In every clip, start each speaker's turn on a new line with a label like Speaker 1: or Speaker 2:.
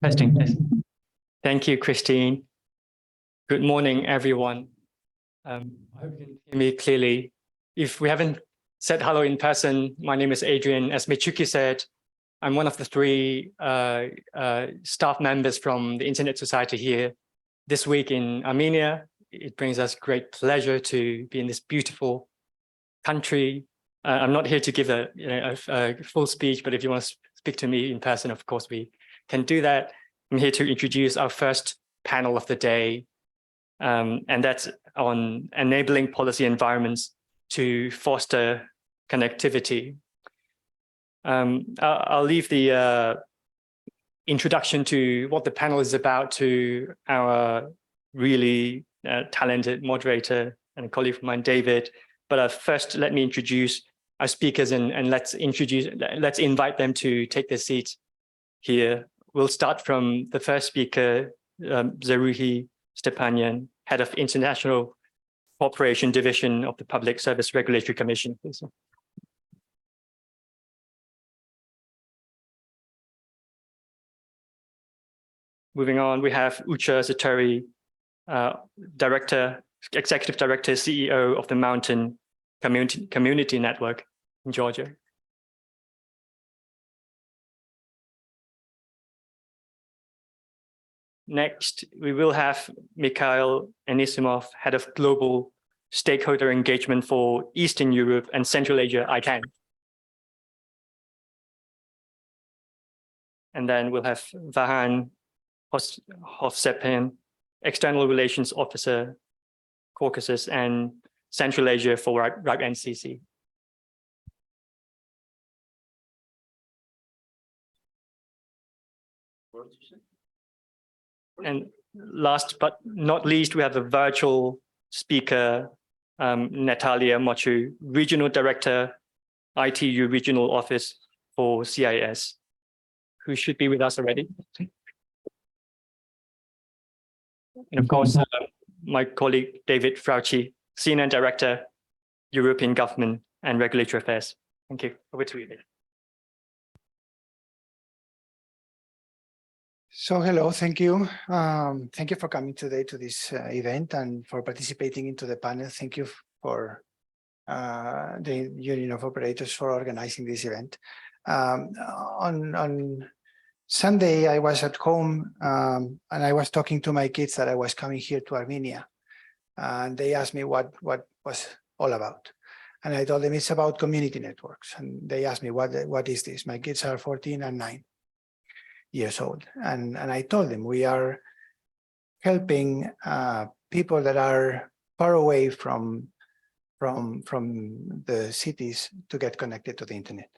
Speaker 1: Testing. Thank you, Christine. Good morning, everyone. I hope you can hear me clearly. If we haven't said hello in person, my name is Adrian. As Michuki said, I'm one of the three staff members from the Internet Society here this week in Armenia. It brings us great pleasure to be in this beautiful country. I'm not here to give a full speech, but if you want to speak to me in person, of course, we can do that. I'm here to introduce our first panel of the day, and that's on enabling policy environments to foster connectivity. I'll leave the introduction to what the panel is about to our really talented moderator and a colleague of mine, David. But first, let me introduce our speakers and let's invite them to take their seats here. We'll start from the first speaker, Zaruhi Stepanyan, Head of International Cooperation Division of the Public Service Regulatory Commission. Please. Moving on, we have Ucha Seturi, Executive Director, CEO of the Mountain Community Network in Georgia. Next, we will have Mikhail Anisimov, Head of Global Stakeholder Engagement for Eastern Europe and Central Asia, ICANN. And then we'll have Vahan, Hovsepyan, External Relations Officer, Caucasus and Central Asia for RAG NCC. And last but not least, we have a virtual speaker, Natalia Mochu, Regional Director, ITU Regional Office for CIS, who should be with us already. And of course, my colleague, David Frautschy, Senior Director, European Government and Regulatory Affairs. Thank you. Over to you, David.
Speaker 2: So hello, thank you. Thank you for coming today to this event and for participating into the panel. Thank you for the Union of Operators for organizing this event. On Sunday, I was at home and I was talking to my kids that I was coming here to Armenia. And they asked me what was all about. And I told them it's about community networks. And they asked me, what is this? My kids are 14 and 9 years old. And I told them we are helping people that are far away from the cities to get connected to the internet.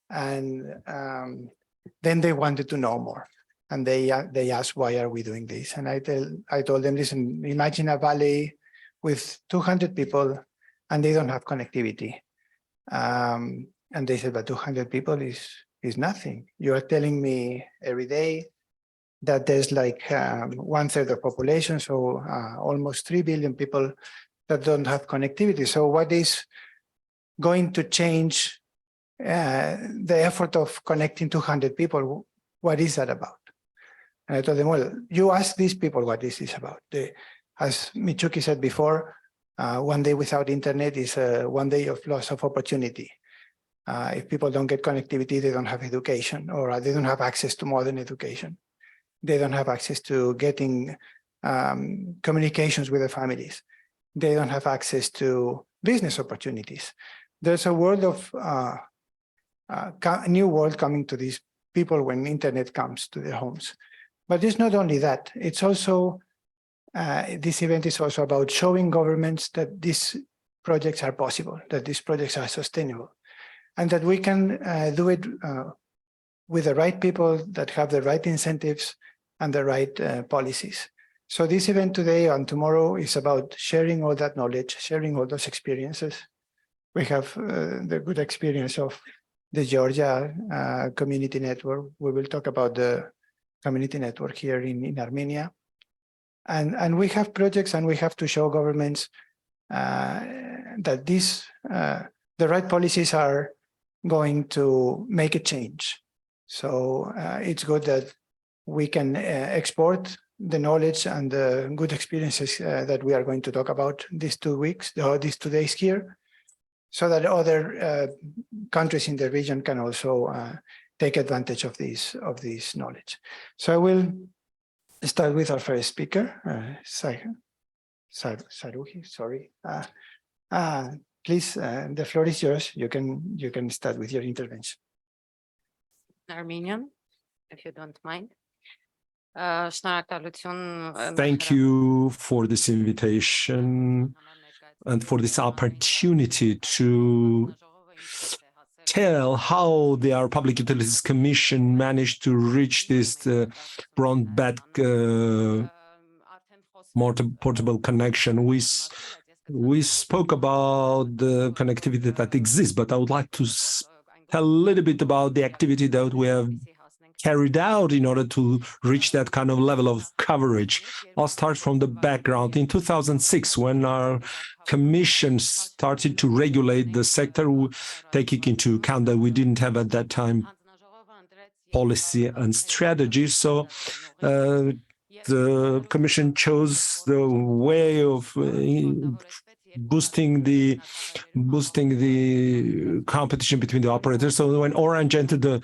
Speaker 2: And then they wanted to know more. And they asked, why are we doing this? And I told them, listen, imagine a valley with 200 people and they don't have connectivity. And they said, but 200 people is nothing. You are telling me every day that there's like 1/3 of population, so almost 3 billion people that don't have connectivity. So what is going to change the effort of connecting 200 people? What is that about? And I told them, well, you ask these people what this is about. As Michuki said before, 1 day without internet is 1 day of loss of opportunity. If people don't get connectivity, they don't have education, or they don't have access to modern education. They don't have access to getting communications with their families. They don't have access to business opportunities. There's a world of new world coming to these people when internet comes to their homes. But it's not only that. It's also, this event is also about showing governments that these projects are possible, that these projects are sustainable, and that we can do it with the right people that have the right incentives and the right policies. So this event today and tomorrow is about sharing all that knowledge, sharing all those experiences. We have the good experience of the Georgia community network. We will talk about the community network here in Armenia. And we have projects and we have to show governments that the right policies are going to make a change. So it's good that we can export the knowledge and the good experiences that we are going to talk about these 2 weeks, or these 2 days here, so that other countries in the region can also take advantage of this knowledge. So I will start with our first speaker, Zaruhi. Sorry. Please, the floor is yours. You can start with your intervention.
Speaker 3: Armenian, if you don't mind.
Speaker 4: Thank you for this invitation and for this opportunity to tell how our Public Utilities Commission managed to reach this broadband portable connection. We spoke about the connectivity that exists, but I would like to tell a little bit about the activity that we have carried out in order to reach that kind of level of coverage. I'll start from the background. In 2006, when our commission started to regulate the sector, taking into account that we didn't have at that time policy and strategy, so the commission chose the way of boosting the competition between the operators. So when Orange entered the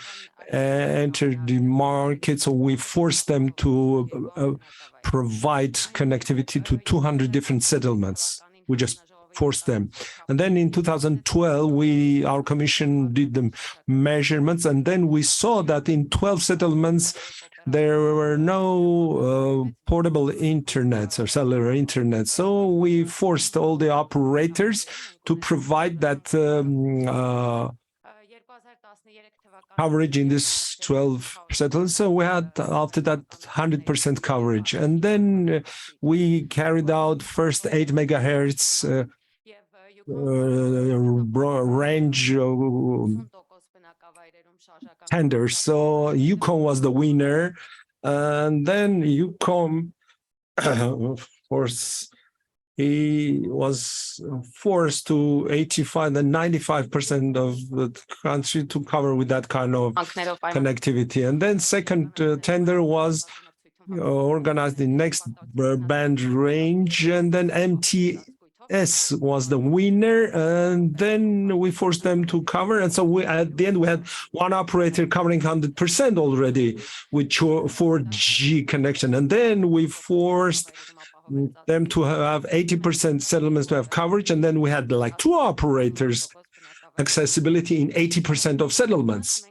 Speaker 4: market, so we forced them to provide connectivity to 200 different settlements. We just forced them. And then in 2012, our commission did the measurements, and then we saw that in 12 settlements, there were no portable internets or cellular internet. So we forced all the operators to provide that coverage in this 12 settlements. So we had, after that, 100% coverage. And then we carried out first 8 megahertz range tenders. So UCOM was the winner, and then UCOM, of course, he was forced to 85 and 95% of the country to cover with that kind of connectivity. And then second tender was organized in next band range, and then Mtis was the winner, and then we forced them to cover. And so at the end, we had one operator covering 100% already with 4G connection. And then we forced them to have 80% settlements to have coverage. And then we had like 2 operators accessibility in 80% of settlements.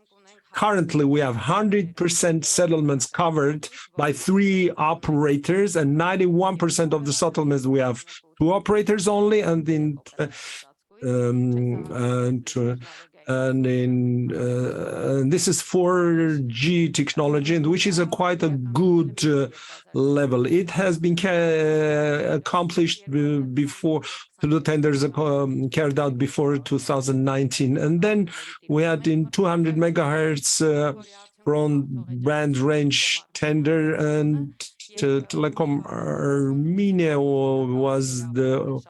Speaker 4: Currently, we have 100% settlements covered by 3 operators, and 91% of the settlements we have 2 operators only, and this is 4G technology, and which is quite a good level. It has been accomplished before the tenders carried out before 2019, and then we had in 200 megahertz broadband range tender, and Telecom Armenia was the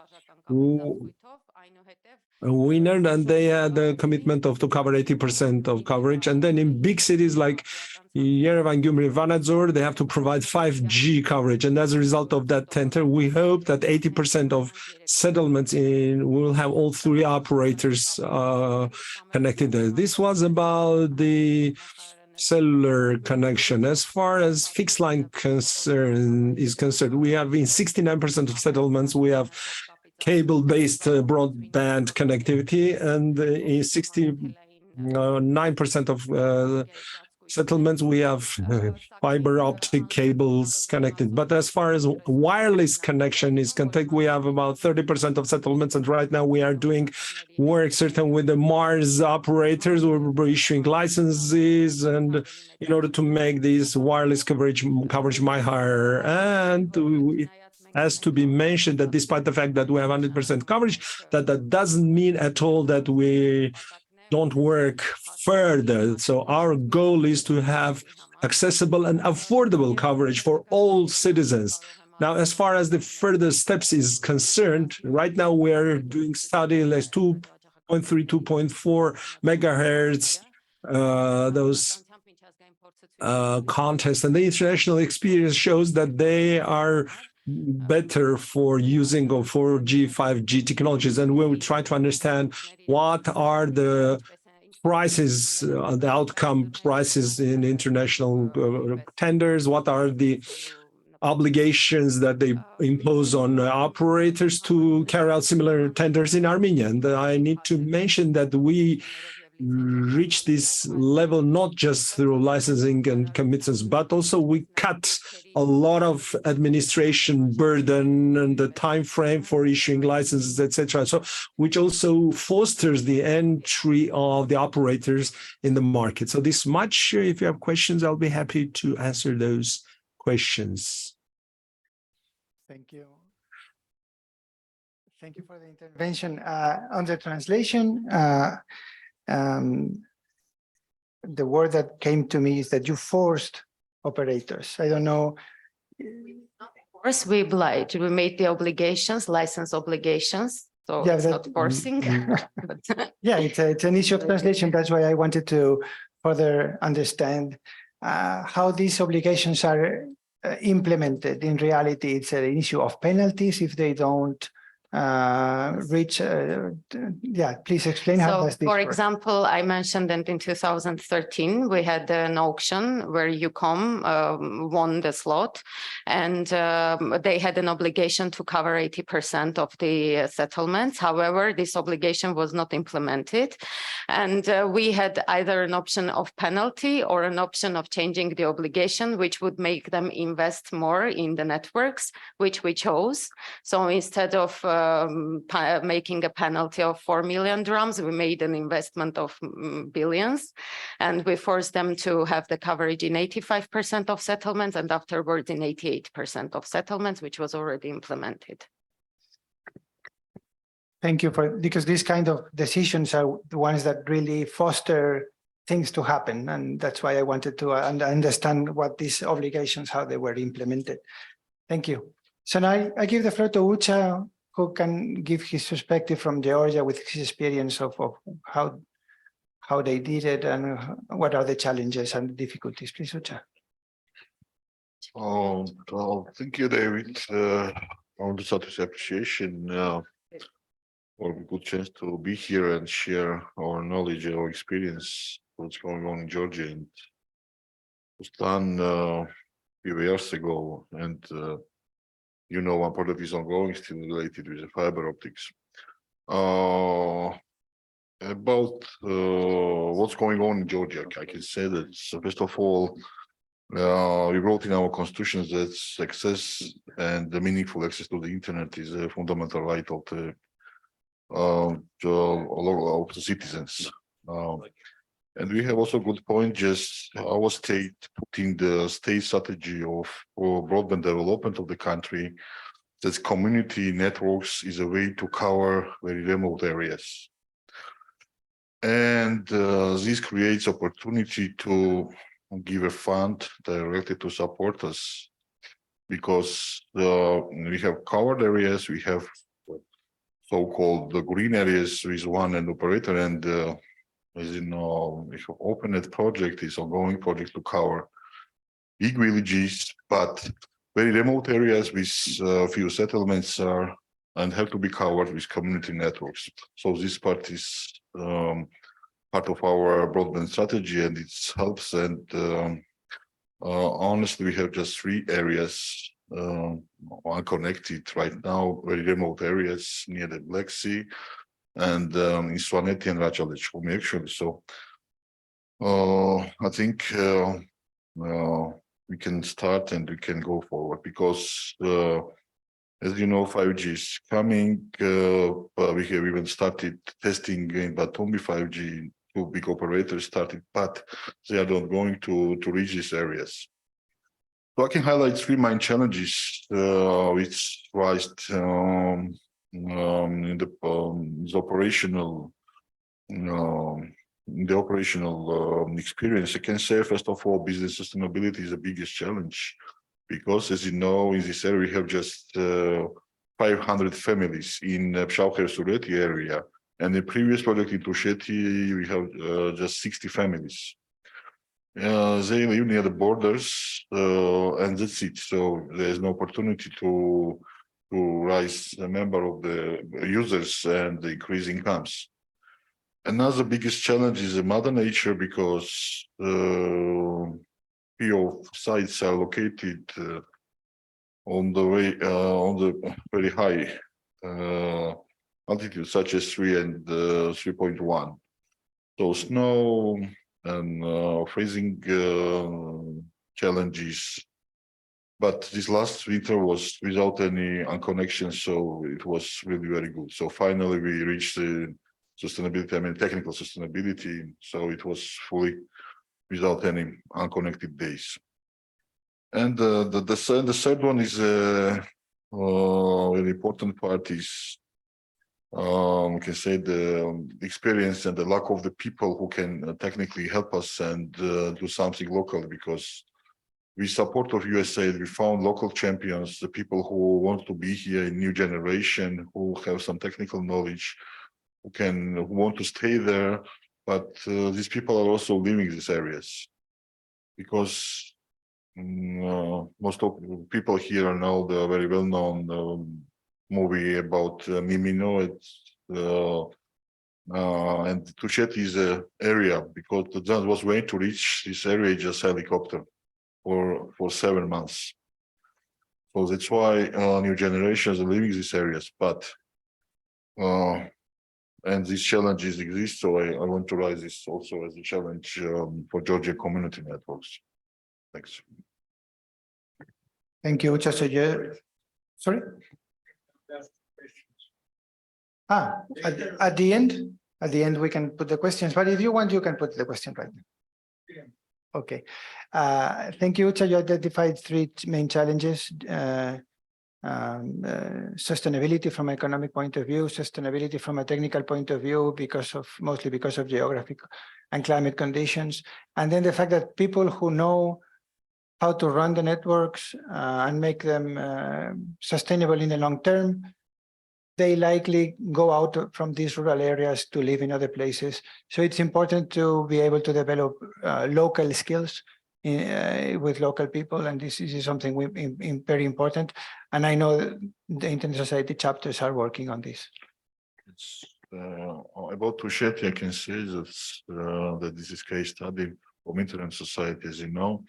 Speaker 4: winner, and they had the commitment to cover 80% of coverage. And then in big cities like Yerevan, Gyumri, Vanadzor, they have to provide 5G coverage. And as a result of that tender, we hope that 80% of settlements will have all 3 operators connected there. This was about the cellular connection. As far as fixed line is concerned, we have in 69% of settlements, we have cable-based broadband connectivity, and in 69% of settlements, we have fiber optic cables connected. But as far as wireless connection is concerned, we have about 30% of settlements, and right now we are doing work certain with the Mars operators. We're issuing licenses, and in order to make this wireless coverage much higher. And it has to be mentioned that despite the fact that we have 100% coverage, that doesn't mean at all that we don't work further. So our goal is to have accessible and affordable coverage for all citizens. Now, as far as the further steps is concerned, right now we are doing study like 2.3, 2.4 megahertz, those contest, and the international experience shows that they are better for using of 4G, 5G technologies. And when we try to understand what are the prices, the outcome prices in international tenders, what are the obligations that they impose on operators to carry out similar tenders in Armenia. And I need to mention that we reach this level not just through licensing and commitments, but also we cut a lot of administration burden and the time frame for issuing licenses, etc. So, which also fosters the entry of the operators in the market. So this much, if you have questions, I'll be happy to answer those questions.
Speaker 2: Thank you. Thank you for the intervention. On the translation, the word that came to me is that you forced operators. I don't know.
Speaker 3: Of course, we obliged. We made the obligations, license obligations. So
Speaker 2: Yeah,
Speaker 3: it's not forcing. but-
Speaker 2: Yeah, it's an issue of translation. That's why I wanted to further understand how these obligations are implemented. In reality, it's an issue of penalties if they don't reach. Yeah, please explain how does this
Speaker 3: for
Speaker 2: work?
Speaker 3: example, I mentioned that in 2013, we had an auction where UCOM won the slot, and they had an obligation to cover 80% of the settlements. However, this obligation was not implemented. And we had either an option of penalty or an option of changing the obligation, which would make them invest more in the networks, which we chose. So instead of making a penalty of 4 million drams, we made an investment of billions, and we forced them to have the coverage in 85% of settlements and afterwards in 88% of settlements, which was already implemented.
Speaker 2: Thank you because these kind of decisions are the ones that really foster things to happen. And that's why I wanted to understand what these obligations, how they were implemented. Thank you. So now I give the floor to Ucha, who can give his perspective from Georgia with his experience of how they did it and what are the challenges and difficulties. Please, Ucha.
Speaker 5: Thank you, David. On the status appreciation for a good chance to be here and share our knowledge, our experience, what's going on in Georgia. And it was done a few years ago, and you know, one project is ongoing, still related with the fiber optics. About what's going on in Georgia, I can say that, first of all, we wrote in our constitutions that access and the meaningful access to the internet is a fundamental right of the citizens. And we have also a good point, just our state putting the state strategy of broadband development of the country, that community networks is a way to cover very remote areas. And this creates opportunity to give a fund directly to support us, because we have covered areas, we have so-called the green areas with one and operator, and as you know, we have opened a project, is ongoing project to cover big villages, but very remote areas with few settlements are and have to be covered with community networks. So this part is part of our broadband strategy, and it helps. And honestly, we have just 3 areas unconnected right now, very remote areas near the Black Sea, and in Svaneti and Racalechumi actually. So I think we can start and we can go forward, because as you know, 5G is coming. We have even started testing in Batumi 5G. 2 big operators started, but they are not going to reach these areas. So I can highlight 3 main challenges which raised in the operational experience. I can say, first of all, business sustainability is the biggest challenge, because as you know, in this area we have just 500 families in Pshauher-Sureti area, and the previous project in Tusheti we have just 60 families. They live near the borders, and that's it. So there's no opportunity to rise the number of the users and the increase incomes. Another biggest challenge is the mother nature, because few of sites are located on the way on the very high altitude, such as 3 and 3.1. So snow and freezing challenges. But this last winter was without any unconnection, so it was really very good. So finally we reached the sustainability, I mean technical sustainability. So it was fully without any unconnected days. And the third one is really important part is we can say the experience and the lack of the people who can technically help us and do something locally, because with support of USAID, we found local champions, the people who want to be here in new generation, who have some technical knowledge, who want to stay there, but these people are also leaving these areas, because most of the people here are now the very well-known movie about Mimino. And Tuchet is an area, because the John was waiting to reach this area just helicopter for 7 months. So that's why new generations are leaving these areas. But and these challenges exist, so I want to raise this also as a challenge for Georgia community networks. Thanks.
Speaker 2: Thank you, Ucha. Sorry? At the end we can put the questions, but if you want, you can put the question right now. Okay. Thank you, Ucha. You identified 3 main challenges. Sustainability from an economic point of view, sustainability from a technical point of view, mostly because of geographic and climate conditions, and then the fact that people who know how to run the networks and make them sustainable in the long term, they likely go out from these rural areas to live in other places. So it's important to be able to develop local skills with local people, and this is something very important. And I know the Internet Society chapters are working on this.
Speaker 5: It's about Tuchet, I can say that this is case study from Internet Society, as you know.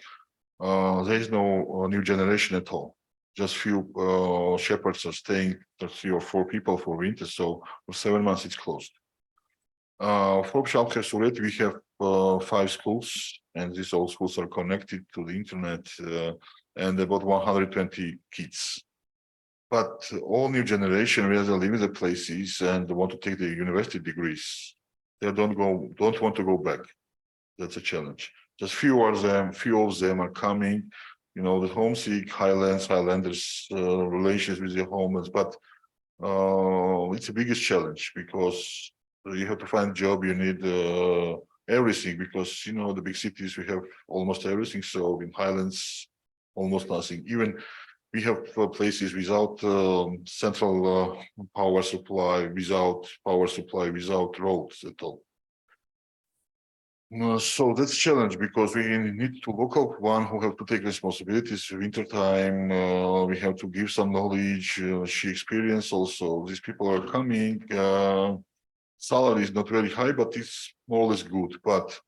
Speaker 5: There is no new generation at all. Just few shepherds are staying, 3 or 4 people for winter. So for 7 months it's closed. For Kseli, we have 5 schools, and these all schools are connected to the internet, and about 120 kids. But all new generation, where they live in the places and want to take the university degrees, they don't want to go back. That's a challenge. Just few of them are coming. You know, the homesick Highlanders relations with the homeless, but it's the biggest challenge, because you have to find a job, you need everything, because you know the big cities we have almost everything. So in Highlands, almost nothing. Even we have places without central power supply, without roads at all. So that's a challenge, because we need to local one who have to take responsibilities. Winter time, we have to give some knowledge. She experience also. These people are coming. Salary is not very high, but it's more or less good. But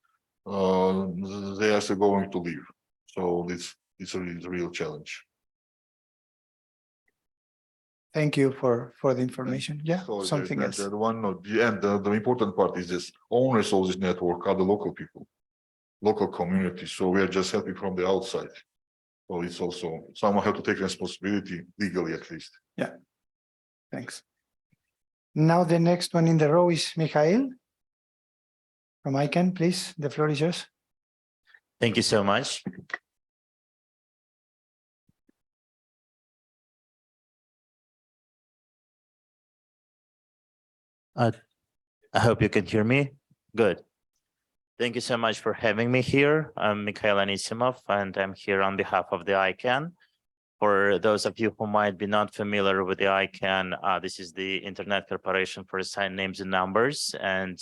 Speaker 5: they are still going to leave. So it's a real challenge.
Speaker 2: Thank you for the information. Yeah,
Speaker 5: so
Speaker 2: something else.
Speaker 5: The important part is this: owners of this network are the local people, local community. So we are just helping from the outside. So it's also someone have to take responsibility legally, at least.
Speaker 2: Yeah, thanks. Now the next one in the row is Mikhail from ICANN. Please, the floor is yours.
Speaker 6: Thank you so much. I hope you can hear me. Good. Thank you so much for having me here. I'm Mikhail Anisimov, and I'm here on behalf of the ICANN. For those of you who might be not familiar with the ICANN, this is the Internet Corporation for Assigned Names and Numbers, and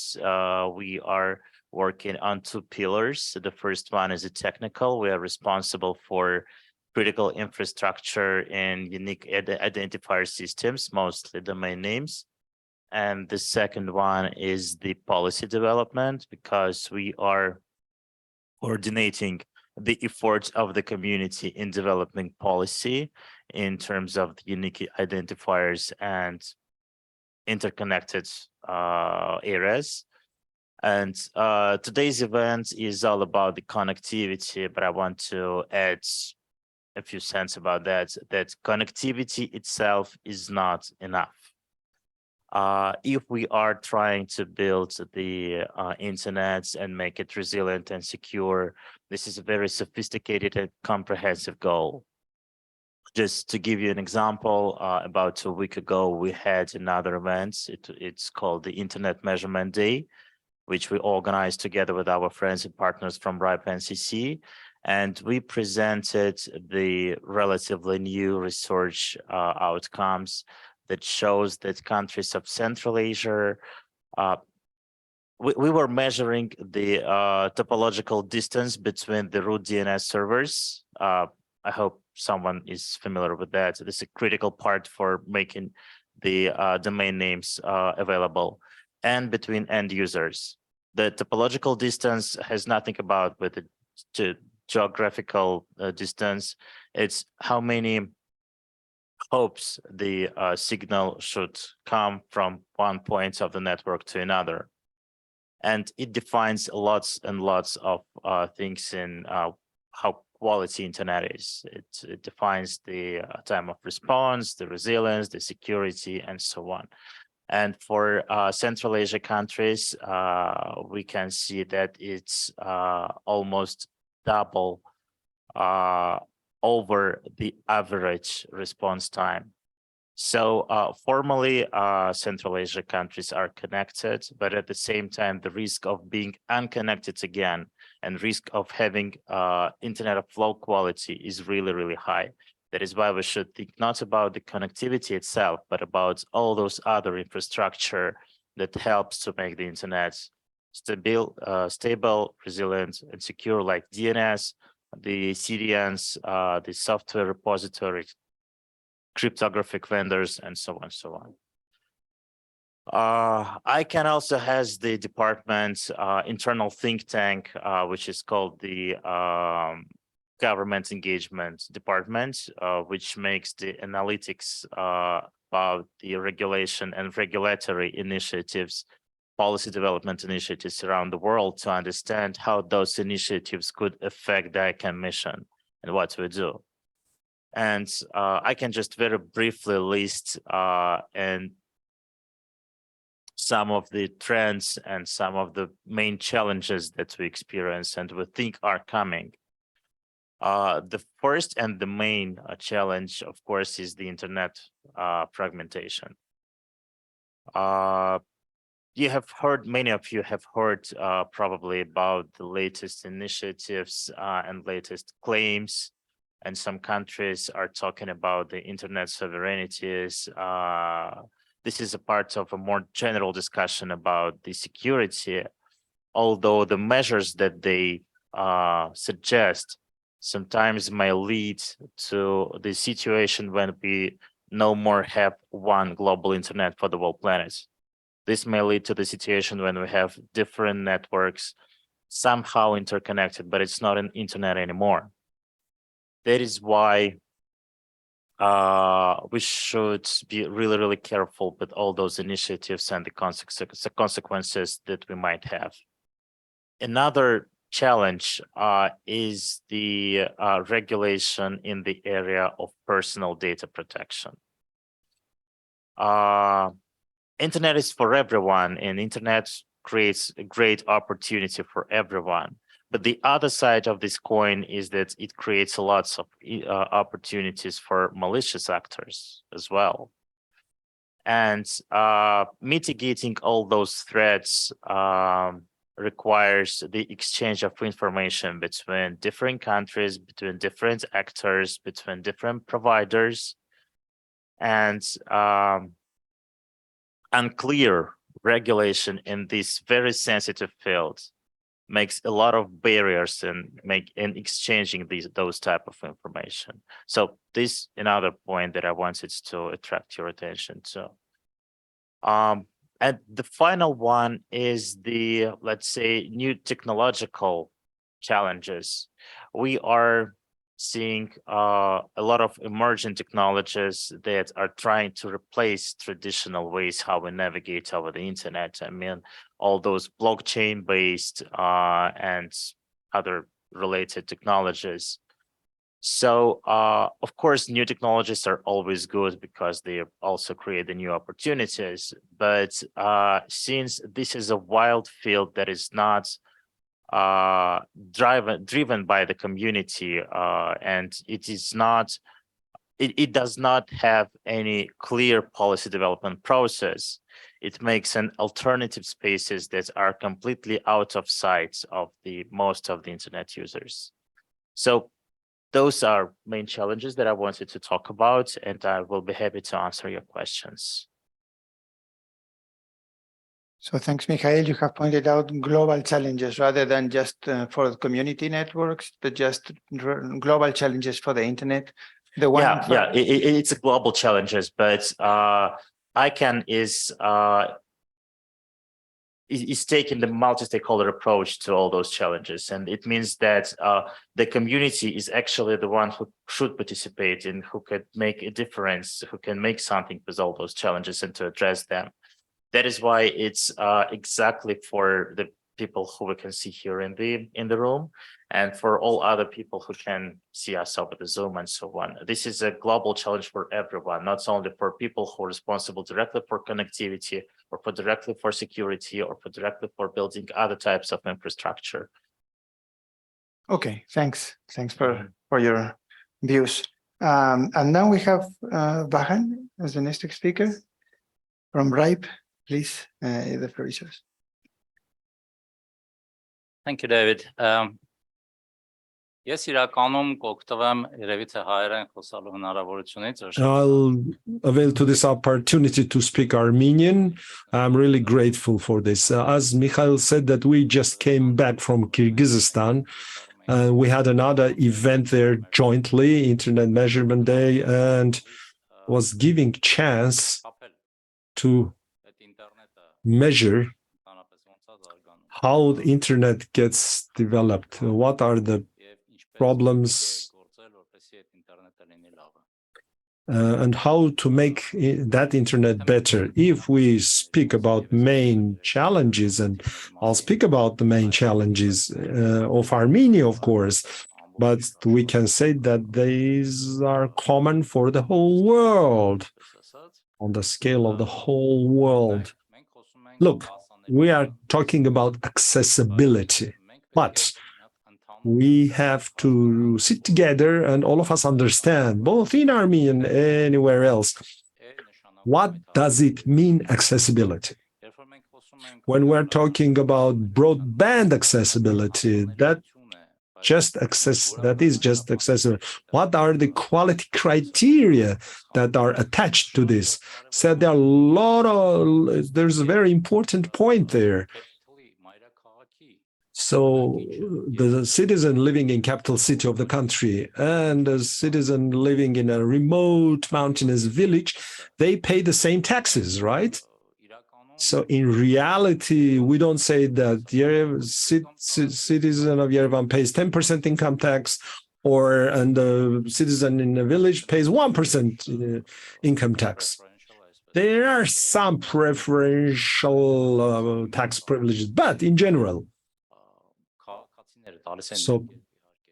Speaker 6: we are working on two pillars. The first one is a technical. We are responsible for critical infrastructure and unique identifier systems, mostly domain names. And the second one is the policy development, because we are coordinating the efforts of the community in developing policy in terms of the unique identifiers and interconnected areas. And today's event is all about the connectivity, but I want to add a few cents about that connectivity itself is not enough. If we are trying to build the internet and make it resilient and secure, this is a very sophisticated and comprehensive goal. Just to give you an example, about a week ago, we had another event. It's called the Internet Measurement Day, which we organized together with our friends and partners from RIPE NCC. And we presented the relatively new research outcomes that shows that countries of Central Asia, we were measuring the topological distance between the root DNS servers. I hope someone is familiar with that. This is a critical part for making the domain names available, and between end users. The topological distance has nothing about with the geographical distance. It's how many hopes the signal should come from one point of the network to another. And it defines lots and lots of things in how quality internet is. It defines the time of response, the resilience, the security, and so on. And for Central Asia countries, we can see that it's almost double over the average response time. So formally, Central Asia countries are connected, but at the same time, the risk of being unconnected again and risk of having internet of low quality is really, really high. That is why we should think not about the connectivity itself, but about all those other infrastructure that helps to make the internet stable, resilient, and secure, like DNS, the CDNs, the software repository, cryptographic vendors, and so on, so on. ICANN also has the department, internal think tank, which is called the Government Engagement Department, which makes the analytics about the regulation and regulatory initiatives, policy development initiatives around the world to understand how those initiatives could affect the ICANN mission and what we do. And I can just very briefly list and some of the trends and some of the main challenges that we experience and we think are coming. The first and the main challenge, of course, is the internet fragmentation. You have heard, many of you have heard probably about the latest initiatives and latest claims, and some countries are talking about the internet sovereignties. This is a part of a more general discussion about the security, although the measures that they suggest sometimes may lead to the situation when we no more have one global internet for the whole planet. This may lead to the situation when we have different networks somehow interconnected, but it's not an internet anymore. That is why we should be really, really careful with all those initiatives and the consequences that we might have. Another challenge is the regulation in the area of personal data protection. Internet is for everyone, and internet creates a great opportunity for everyone. But the other side of this coin is that it creates lots of opportunities for malicious actors as well. And mitigating all those threats requires the exchange of information between different countries, between different actors, between different providers, and unclear regulation in this very sensitive field makes a lot of barriers in exchanging those type of information. So this another point that I wanted to attract your attention to. And the final one is the, let's say, new technological challenges. We are seeing a lot of emerging technologies that are trying to replace traditional ways how we navigate over the internet. I mean, all those blockchain-based and other related technologies. So, of course, new technologies are always good because they also create the new opportunities. But since this is a wild field that is not driven by the community, and it does not have any clear policy development process, it makes an alternative spaces that are completely out of sight of most of the internet users. So those are main challenges that I wanted to talk about, and I will be happy to answer your questions.
Speaker 2: So thanks, Mikhail. You have pointed out global challenges rather than just for community networks, but just global challenges for the internet.
Speaker 6: It's a global challenges, but ICANN is taking the multi-stakeholder approach to all those challenges, and it means that the community is actually the one who should participate and who could make a difference, who can make something with all those challenges and to address them. That is why it's exactly for the people who we can see here in the room, and for all other people who can see us over the Zoom and so on. This is a global challenge for everyone, not only for people who are responsible directly for connectivity, or for directly for security, or for directly for building other types of infrastructure.
Speaker 2: Okay, thanks. Thanks for your views. And now we have Vahan as the next speaker from RIPE. Please, the floor is yours.
Speaker 7: Thank you, David. Ես իրականում կօգտվեմ երևի թե հայերեն խոսալու հնարավորությունից։
Speaker 4: I'll avail to this opportunity to speak Armenian. I'm really grateful for this. As Mikhail said, that we just came back from Kyrgyzstan. We had another event there jointly, Internet Measurement Day, and was giving chance to measure how the internet gets developed, what are the problems, and how to make that internet better. If we speak about main challenges, and I'll speak about the main challenges of Armenia, of course, but we can say that these are common for the whole world, on the scale of the whole world. Look, we are talking about accessibility, but we have to sit together and all of us understand, both in Armenia and anywhere else, what does it mean, accessibility? When we're talking about broadband accessibility, that is just accessible. What are the quality criteria that are attached to this? So there are there's a very important point there. So the citizen living in capital city of the country and a citizen living in a remote mountainous village, they pay the same taxes, right? So in reality, we don't say that the citizen of Yerevan pays 10% income tax, and the citizen in a village pays 1% income tax. There are some preferential tax privileges, but in general, so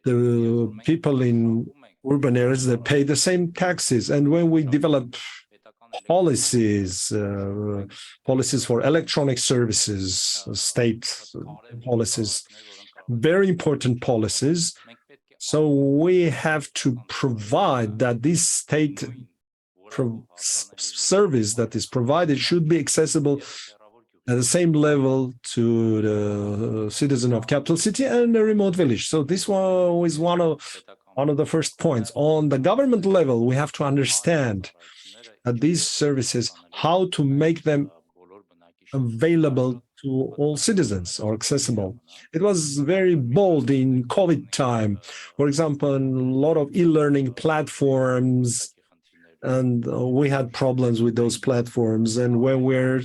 Speaker 4: the people in urban areas, they pay the same taxes. And when we develop policies for electronic services, state policies, very important policies. So we have to provide that this state service that is provided should be accessible at the same level to the citizen of capital city and a remote village. So this one is one of the first points. On the government level, we have to understand these services, how to make them available to all citizens or accessible. It was very bold in COVID time. For example, a lot of e-learning platforms, and we had problems with those platforms. And when we're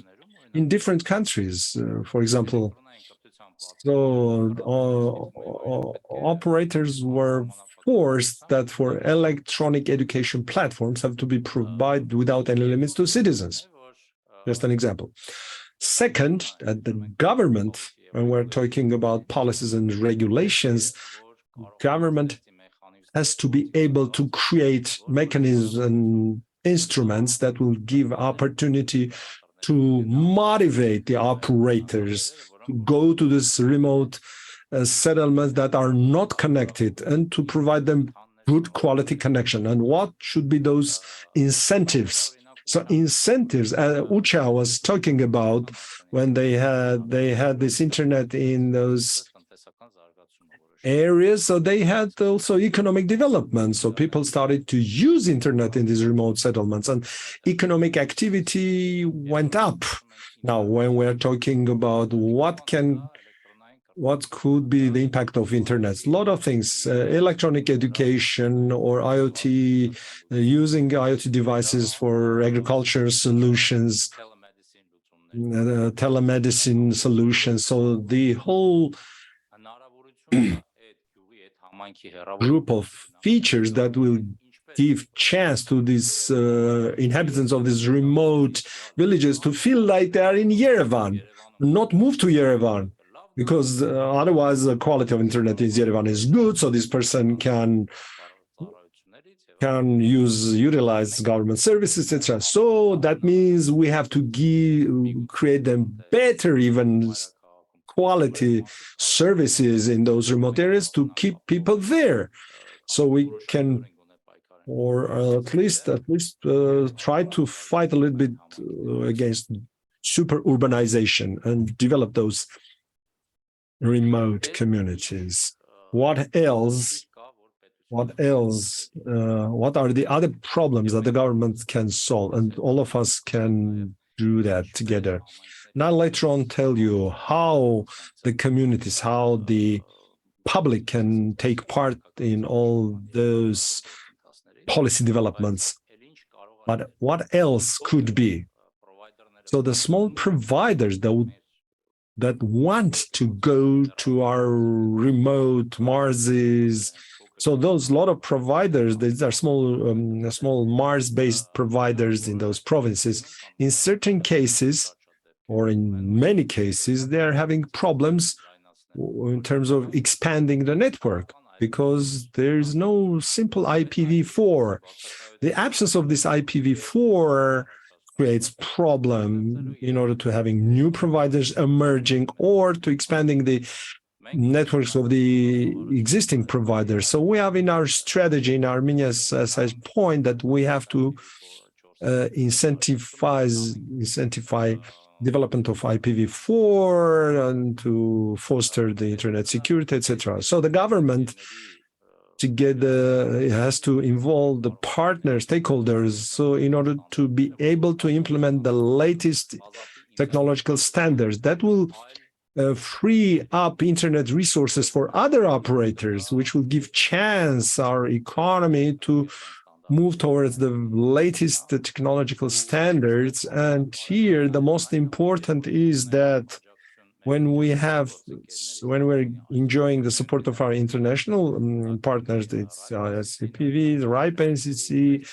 Speaker 4: in different countries, for example, so operators were forced that for electronic education platforms have to be provided without any limits to citizens. Just an example. Second, at the government, when we're talking about policies and regulations, government has to be able to create mechanisms and instruments that will give opportunity to motivate the operators to go to this remote settlements that are not connected and to provide them good quality connection. And what should be those incentives? So incentives, Ucha was talking about when they had this internet in those areas, so they had also economic development. So people started to use internet in these remote settlements and economic activity went up. Now, when we're talking about what could be the impact of internet, a lot of things, electronic education or IoT, using IoT devices for agriculture solutions, telemedicine solutions. So the whole group of features that will give chance to these inhabitants of these remote villages to feel like they are in Yerevan, not move to Yerevan, because otherwise the quality of internet in Yerevan is good, so this person can utilize government services, etc. So that means we have to create them better, even quality services in those remote areas to keep people there. So we can, or at least try to fight a little bit against super urbanization and develop those remote communities. What else? What are the other problems that the government can solve? And all of us can do that together. Now later on tell you how the communities, how the public can take part in all those policy developments. But what else could be? So the small providers that want to go to our remote Marses. So those lot of providers, these are small Mars-based providers in those provinces. In certain cases, or in many cases, they are having problems in terms of expanding the network because there is no simple IPv4. The absence of this IPv4 creates problem in order to having new providers emerging or to expanding the networks of the existing providers. So we have in our strategy in Armenia, as I point, that we have to incentivize development of IPv4 and to foster the internet security, etc. So the government together has to involve the partners, stakeholders, so in order to be able to implement the latest technological standards that will free up internet resources for other operators, which will give chance our economy to move towards the latest technological standards. And here the most important is that when we're enjoying the support of our international partners, it's CPV, the RIPE NCC,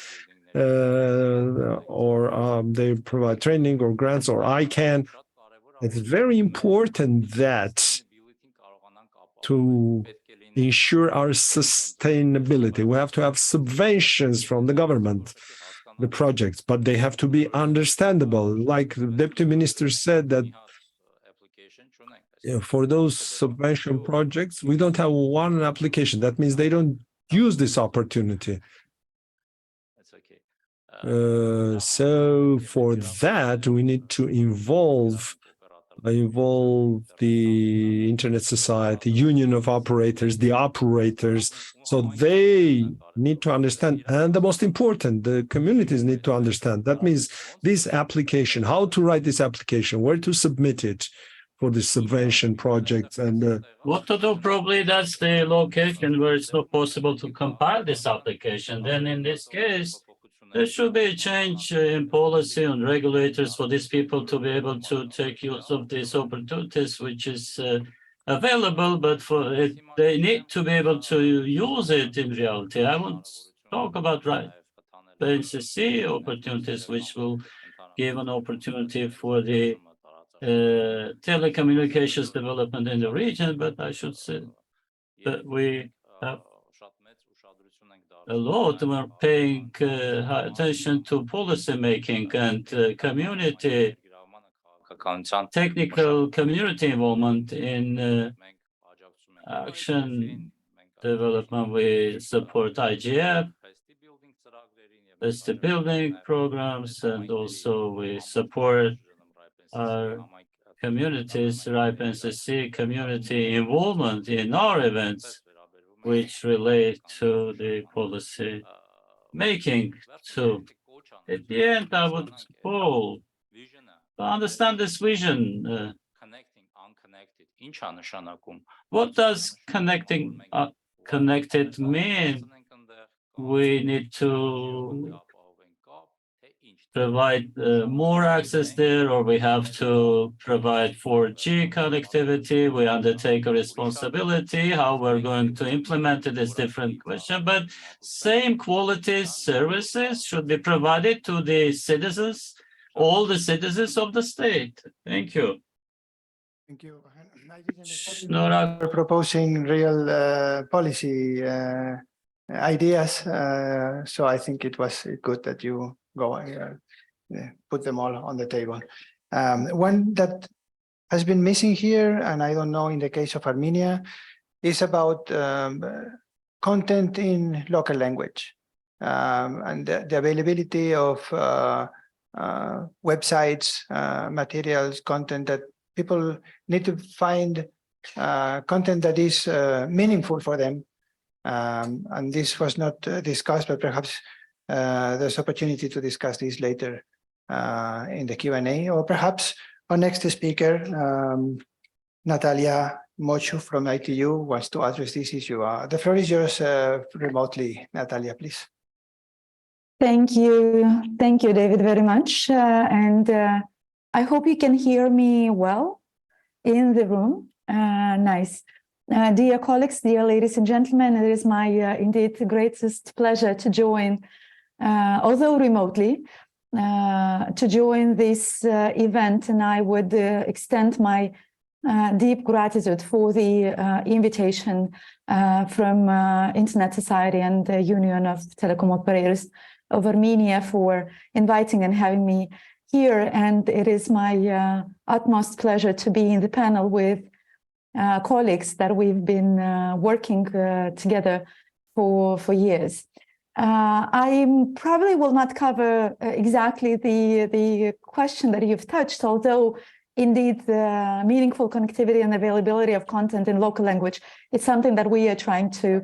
Speaker 4: or they provide training or grants or ICANN. It's very important that to ensure our sustainability, we have to have subventions from the government, the projects, but they have to be understandable. Like the Deputy Minister said that for those subvention projects, we don't have one application. That means they don't use this opportunity. So for that, we need to involve the Internet Society, Union of Operators, the operators, so they need to understand. And the most important, the communities need to understand. That means this application, how to write this application, where to submit it, for the subvention projects. And
Speaker 8: What to do? Probably that's the location where it's not possible to compile this application. Then in this case, there should be a change in policy on regulators for these people to be able to take use of these opportunities, which is available, but for it, they need to be able to use it in reality. I won't talk about the NCC opportunities, which will give an opportunity for the telecommunications development in the region, but I should say that we have a lot more paying high attention to policy making and community, technical community involvement in action development. We support IGF, the building programs, and also we support our communities, RIPE NCC community involvement in our events, which relate to the policy making too. At the end, I would call to understand this vision. What does connecting connected mean? We need to provide more access there, or we have to provide 4G connectivity. We undertake a responsibility. How we're going to implement it is a different question, but same quality services should be provided to the citizens, all the citizens of the state. Thank you.
Speaker 2: Thank you.
Speaker 8: Nora,
Speaker 2: We're proposing real policy ideas, so I think it was good that you go put them all on the table. One that has been missing here, and I don't know in the case of Armenia, is about content in local language and the availability of websites, materials, content that people need to find content that is meaningful for them. And this was not discussed, but perhaps there's opportunity to discuss this later in the Q&A, or perhaps our next speaker, Natalia Mochu from ITU, wants to address this issue. The floor is yours remotely, Natalia, please.
Speaker 9: Thank you, David, very much. And I hope you can hear me well in the room. Nice. Dear colleagues, dear ladies and gentlemen, it is my indeed greatest pleasure to join, although remotely, to join this event, and I would extend my deep gratitude for the invitation from Internet Society and the Union of Telecom Operators of Armenia for inviting and having me here. And it is my utmost pleasure to be in the panel with colleagues that we've been working together for years. I probably will not cover exactly the question that you've touched, although indeed the meaningful connectivity and availability of content in local language is something that we are trying to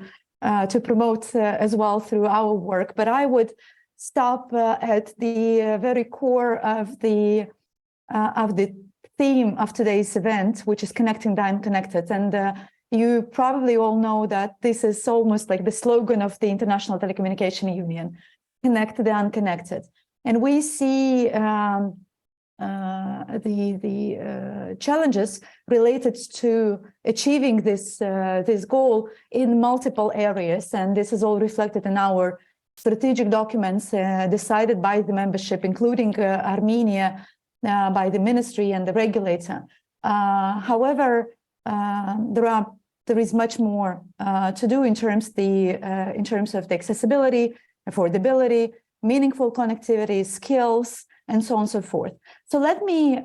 Speaker 9: promote as well through our work. But I would stop at the very core of the theme of today's event, which is connecting the unconnected. And you probably all know that this is almost like the slogan of the International Telecommunication Union, connect the unconnected. And we see the challenges related to achieving this goal in multiple areas. And this is all reflected in our strategic documents decided by the membership, including Armenia, by the ministry and the regulator. However, there is much more to do in terms of the accessibility, affordability, meaningful connectivity, skills, and so on and so forth. So let me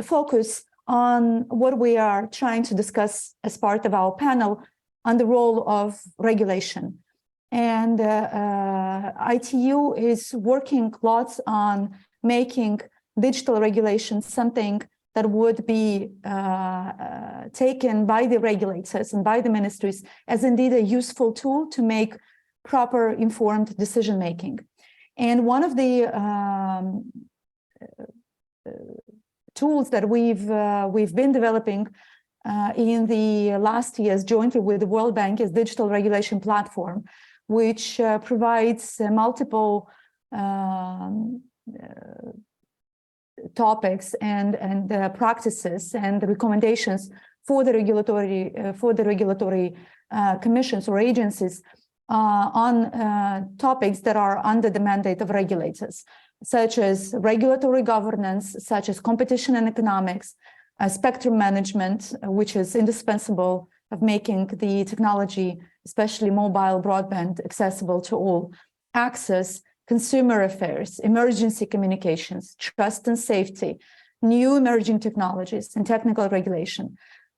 Speaker 9: focus on what we are trying to discuss as part of our panel on the role of regulation. And ITU is working lots on making digital regulation something that would be taken by the regulators and by the ministries as indeed a useful tool to make proper informed decision making. And one of the tools that we've been developing in the last years jointly with the World Bank is digital regulation platform, which provides multiple topics and practices and recommendations for the regulatory commissions or agencies on topics that are under the mandate of regulators, such as regulatory governance, such as competition and economics, spectrum management, which is indispensable of making the technology, especially mobile broadband, accessible to all, access, consumer affairs, emergency communications, trust and safety, new emerging technologies, and technical regulation.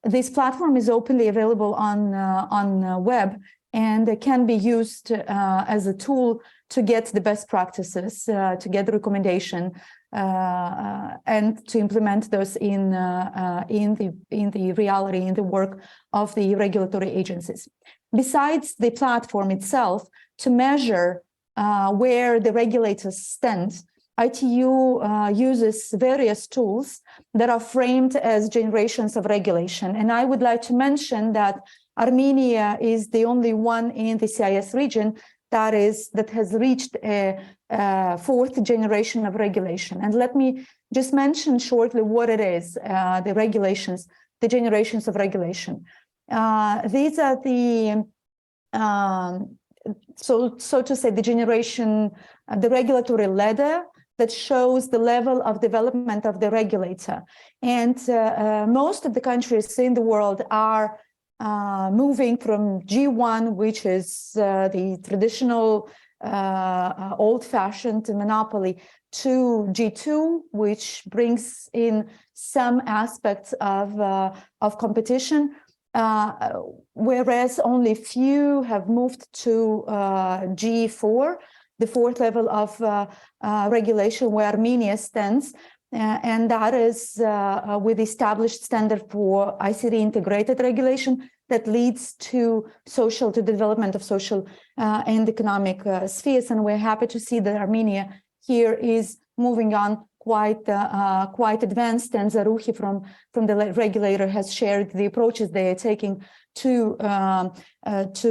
Speaker 9: This platform is openly available on web, and it can be used as a tool to get the best practices, to get the recommendation, and to implement those in the reality, in the work of the regulatory agencies. Besides the platform itself, to measure where the regulators stand, ITU uses various tools that are framed as generations of regulation. And I would like to mention that Armenia is the only one in the CIS region that has reached a fourth generation of regulation. And let me just mention shortly what it is, the regulations, the generations of regulation. These are the, so to say, the generation, the regulatory ladder that shows the level of development of the regulator. And most of the countries in the world are moving from G1, which is the traditional old-fashioned monopoly, to G2, which brings in some aspects of competition, whereas only few have moved to G4, the fourth level of regulation where Armenia stands. And that is with established standard for ICT integrated regulation that leads to the development of social and economic spheres. And we're happy to see that Armenia here is moving on quite advanced, and Zaruhi from the regulator has shared the approaches they are taking to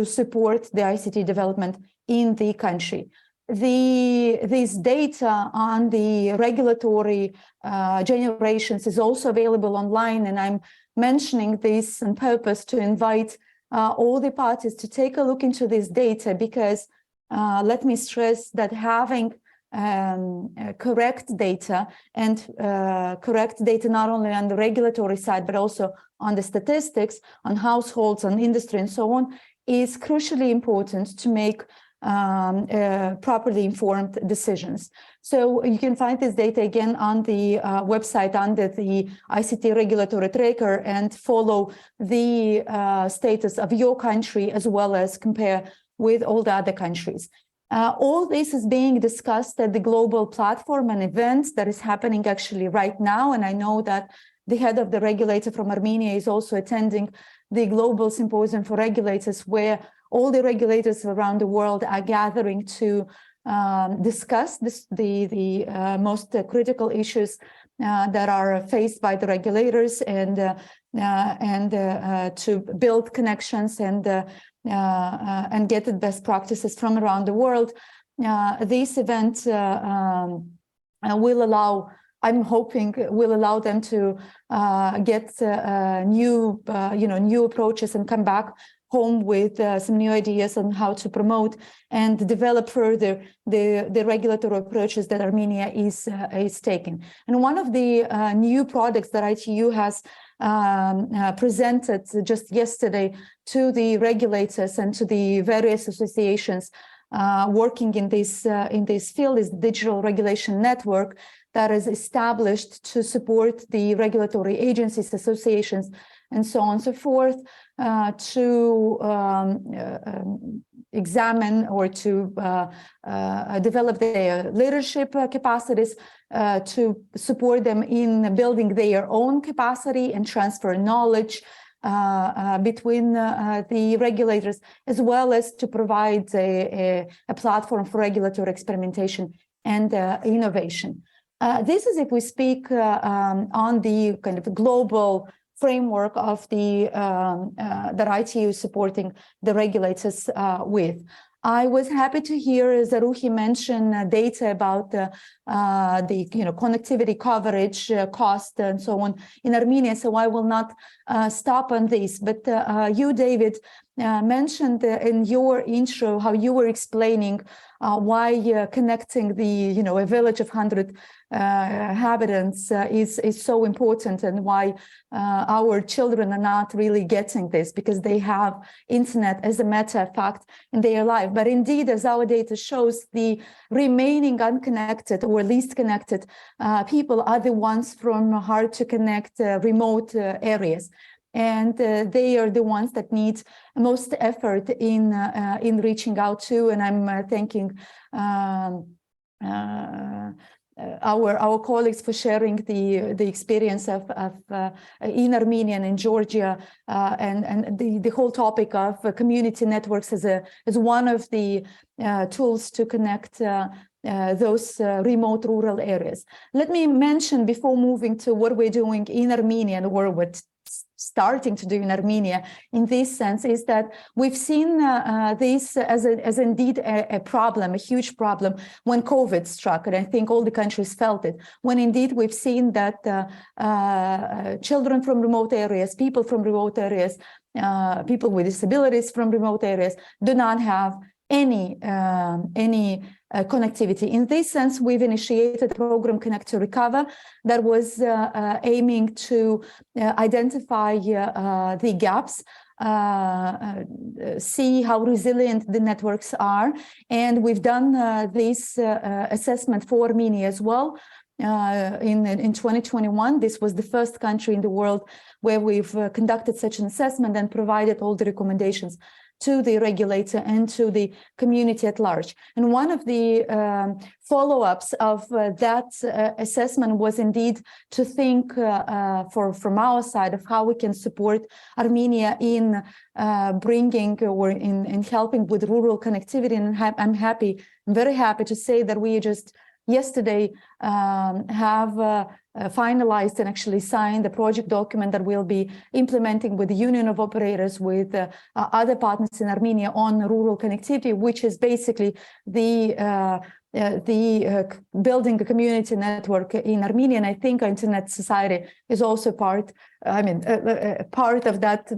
Speaker 9: support the ICT development in the country. This data on the regulatory generations is also available online, and I'm mentioning this on purpose to invite all the parties to take a look into this data, because let me stress that having correct data, and correct data not only on the regulatory side, but also on the statistics, on households, on industry, and so on, is crucially important to make properly informed decisions. So you can find this data again on the website under the ICT regulatory tracker, and follow the status of your country as well as compare with all the other countries. All this is being discussed at the global platform and events that is happening actually right now. And I know that the head of the regulator from Armenia is also attending the Global Symposium for Regulators, where all the regulators around the world are gathering to discuss the most critical issues that are faced by the regulators, and to build connections and get the best practices from around the world. This event will allow, I'm hoping, will allow them to get new approaches and come back home with some new ideas on how to promote and develop further the regulatory approaches that Armenia is taking. And one of the new products that ITU has presented just yesterday to the regulators and to the various associations working in this field is the Digital Regulation Network that is established to support the regulatory agencies, associations, and so on and so forth, to examine or to develop their leadership capacities, to support them in building their own capacity and transfer knowledge between the regulators, as well as to provide a platform for regulatory experimentation and innovation. This is if we speak on the kind of global framework of the that ITU is supporting the regulators with. I was happy to hear Zaruhi mention data about the connectivity coverage cost and so on in Armenia. So I will not stop on this. But you, David, mentioned in your intro how you were explaining why connecting the a village of 100 inhabitants is so important, and why our children are not really getting this because they have internet as a matter of fact in their life. But indeed, as our data shows, the remaining unconnected or least connected people are the ones from hard to connect remote areas. And they are the ones that need most effort in reaching out to. And I'm thanking our colleagues for sharing the experience of in Armenia and in Georgia, and the whole topic of community networks as one of the tools to connect those remote rural areas. Let me mention before moving to what we're doing in Armenia and what we're starting to do in Armenia in this sense is that we've seen this as indeed a problem, a huge problem when COVID struck, and I think all the countries felt it, when indeed we've seen that children from remote areas, people from remote areas, people with disabilities from remote areas do not have any connectivity. In this sense, we've initiated a program, Connect to Recover, that was aiming to identify the gaps, see how resilient the networks are. And we've done this assessment for Armenia as well. In 2021, this was the first country in the world where we've conducted such an assessment and provided all the recommendations to the regulator and to the community at large. And one of the follow-ups of that assessment was indeed to think from our side of how we can support Armenia in bringing or in helping with rural connectivity. And I'm very happy to say that we just yesterday have finalized and actually signed the project document that we'll be implementing with the Union of Operators, with other partners in Armenia on rural connectivity, which is basically the building a community network in Armenia. And I think our Internet Society is also part of that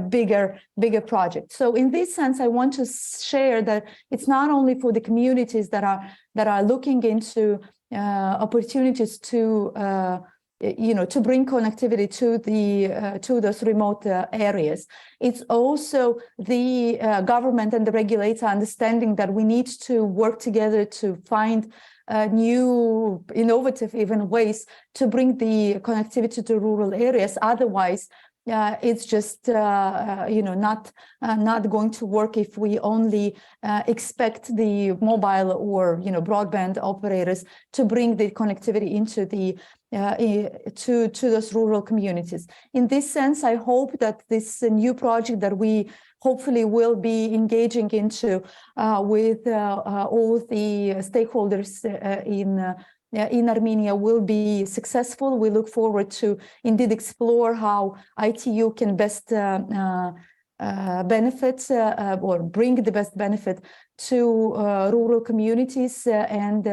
Speaker 9: bigger project. So in this sense, I want to share that it's not only for the communities that are looking into opportunities to bring connectivity to those remote areas. It's also the government and the regulator understanding that we need to work together to find new, innovative even ways to bring the connectivity to rural areas. Otherwise, it's just not going to work if we only expect the mobile or broadband operators to bring the connectivity into the to those rural communities. In this sense, I hope that this new project that we hopefully will be engaging into with all the stakeholders in Armenia will be successful. We look forward to indeed explore how ITU can best benefit or bring the best benefit to rural communities, and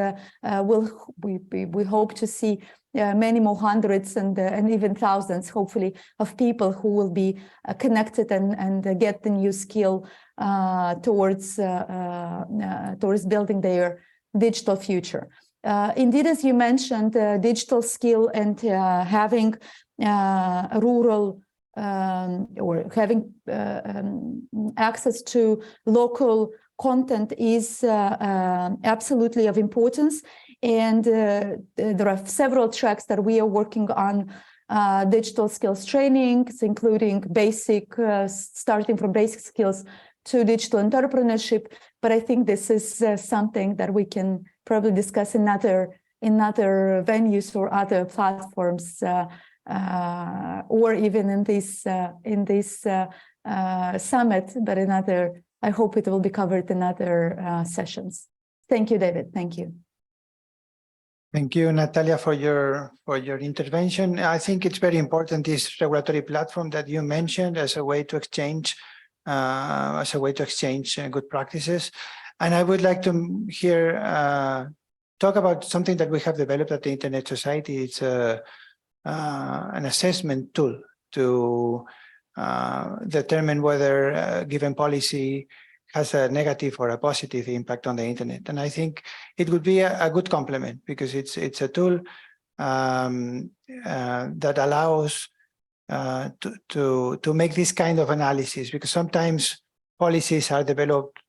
Speaker 9: we hope to see many more hundreds and even thousands, hopefully, of people who will be connected and get the new skill towards building their digital future. Indeed, as you mentioned, digital skill and having rural or having access to local content is absolutely of importance. And there are several tracks that we are working on, digital skills trainings, including basic, starting from basic skills to digital entrepreneurship. But I think this is something that we can probably discuss in other venues or other platforms, or even in this summit. But I hope it will be covered in other sessions. Thank you, David. Thank you.
Speaker 2: Thank you, Natalia, for your intervention. I think it's very important, this regulatory platform that you mentioned, as a way to exchange good practices. And I would like to hear talk about something that we have developed at the Internet Society. It's an assessment tool to determine whether a given policy has a negative or a positive impact on the internet. And I think it would be a good complement, because it's a tool that allows to make this kind of analysis, because sometimes policies are developed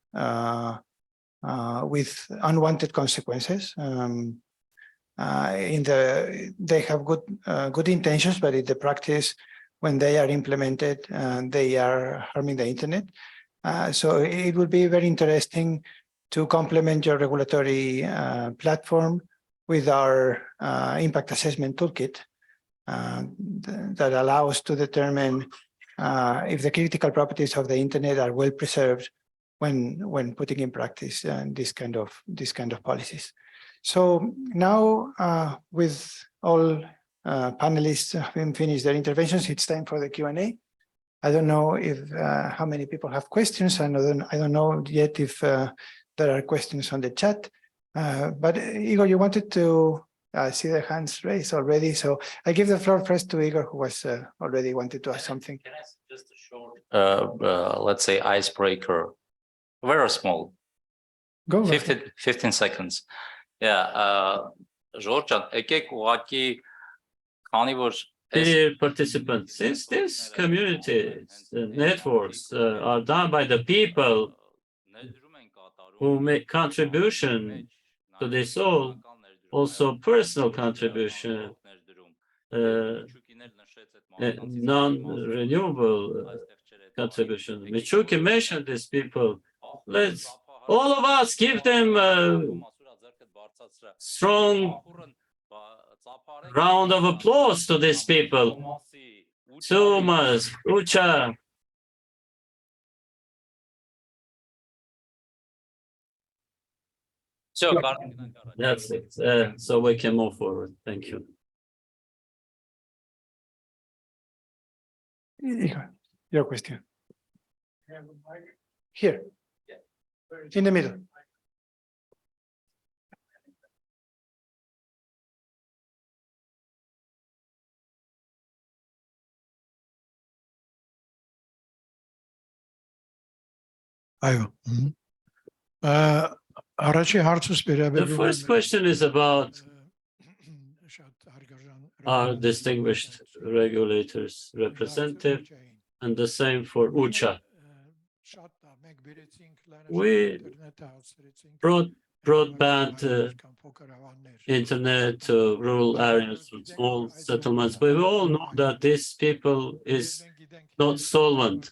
Speaker 2: with unwanted consequences. They have good intentions, but in the practice, when they are implemented, they are harming the internet. So it would be very interesting to complement your regulatory platform with our impact assessment toolkit that allows to determine if the critical properties of the internet are well preserved when putting in practice this kind of policies. So now, with all panelists having finished their interventions, it's time for the Q&A. I don't know if how many people have questions. I don't know yet if there are questions on the chat. But Igor, you wanted to see the hands raised already. So I give the floor first to Igor, who was already wanted to ask something.
Speaker 7: Can I ask just a short, let's say, icebreaker, very small,
Speaker 2: Go
Speaker 7: 15 seconds. Yeah, Ժորժան, եկեք ուղղակի քանի որ
Speaker 8: Dear participants, since this community networks are done by the people who make contribution to this all, also personal contribution, non-renewable contribution. Michuki mentioned these people. Let's all of us give them a strong round of applause to these people. Sumas, Ucha.
Speaker 7: So,
Speaker 8: That's it. So we can move forward. Thank you.
Speaker 2: Igor, your question. Here, in the middle.
Speaker 10: Այո։ Առաջի հարցս
Speaker 8: The
Speaker 10: վերաբերում
Speaker 8: first question is about our distinguished regulators representative, and the same for Ucha. We brought broadband internet to rural areas, small settlements, but we all know that these people is not solvent,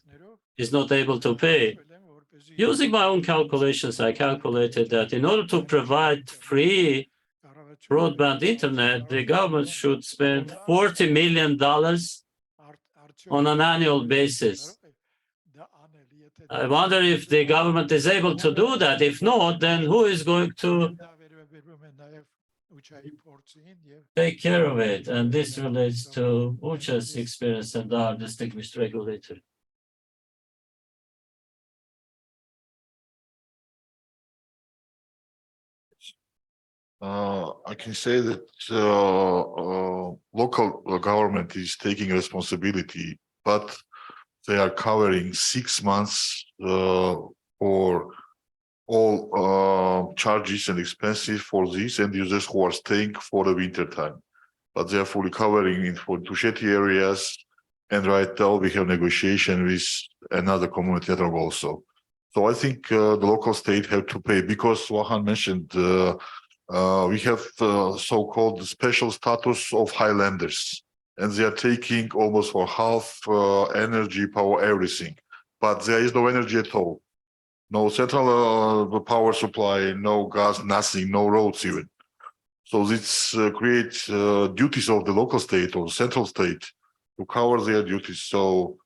Speaker 8: is not able to pay. Using my own calculations, I calculated that in order to provide free broadband internet, the government should spend $40 million on an annual basis. I wonder if the government is able to do that. If not, then who is going to take care of it? And this relates to Ucha's experience and our distinguished regulator.
Speaker 5: I can say that local government is taking responsibility, but they are covering 6 months for all charges and expenses for these end users who are staying for the winter time. But they are fully covering in for Tusheti areas, and right now we have negotiation with another community also. So I think the local state have to pay, because Vahan mentioned we have so-called special status of highlanders, and they are taking almost for half energy, power, everything. But there is no energy at all. No central power supply, no gas, nothing, no roads even. So this creates duties of the local state or central state to cover their duties. So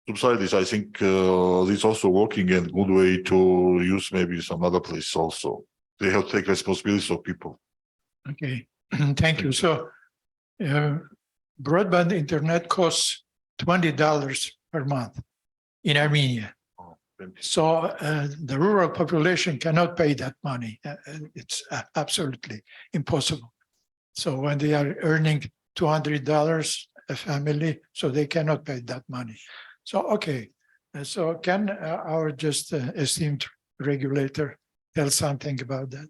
Speaker 5: beside this, I think this is also working and good way to use maybe some other place also. They have to take responsibilities of people.
Speaker 10: Okay. Thank you. So broadband internet costs $20 per month in Armenia. So the rural population cannot pay that money. It's absolutely impossible. So when they are earning $200 a family, so they cannot pay that money. So, okay. So can our just esteemed regulator tell something about that?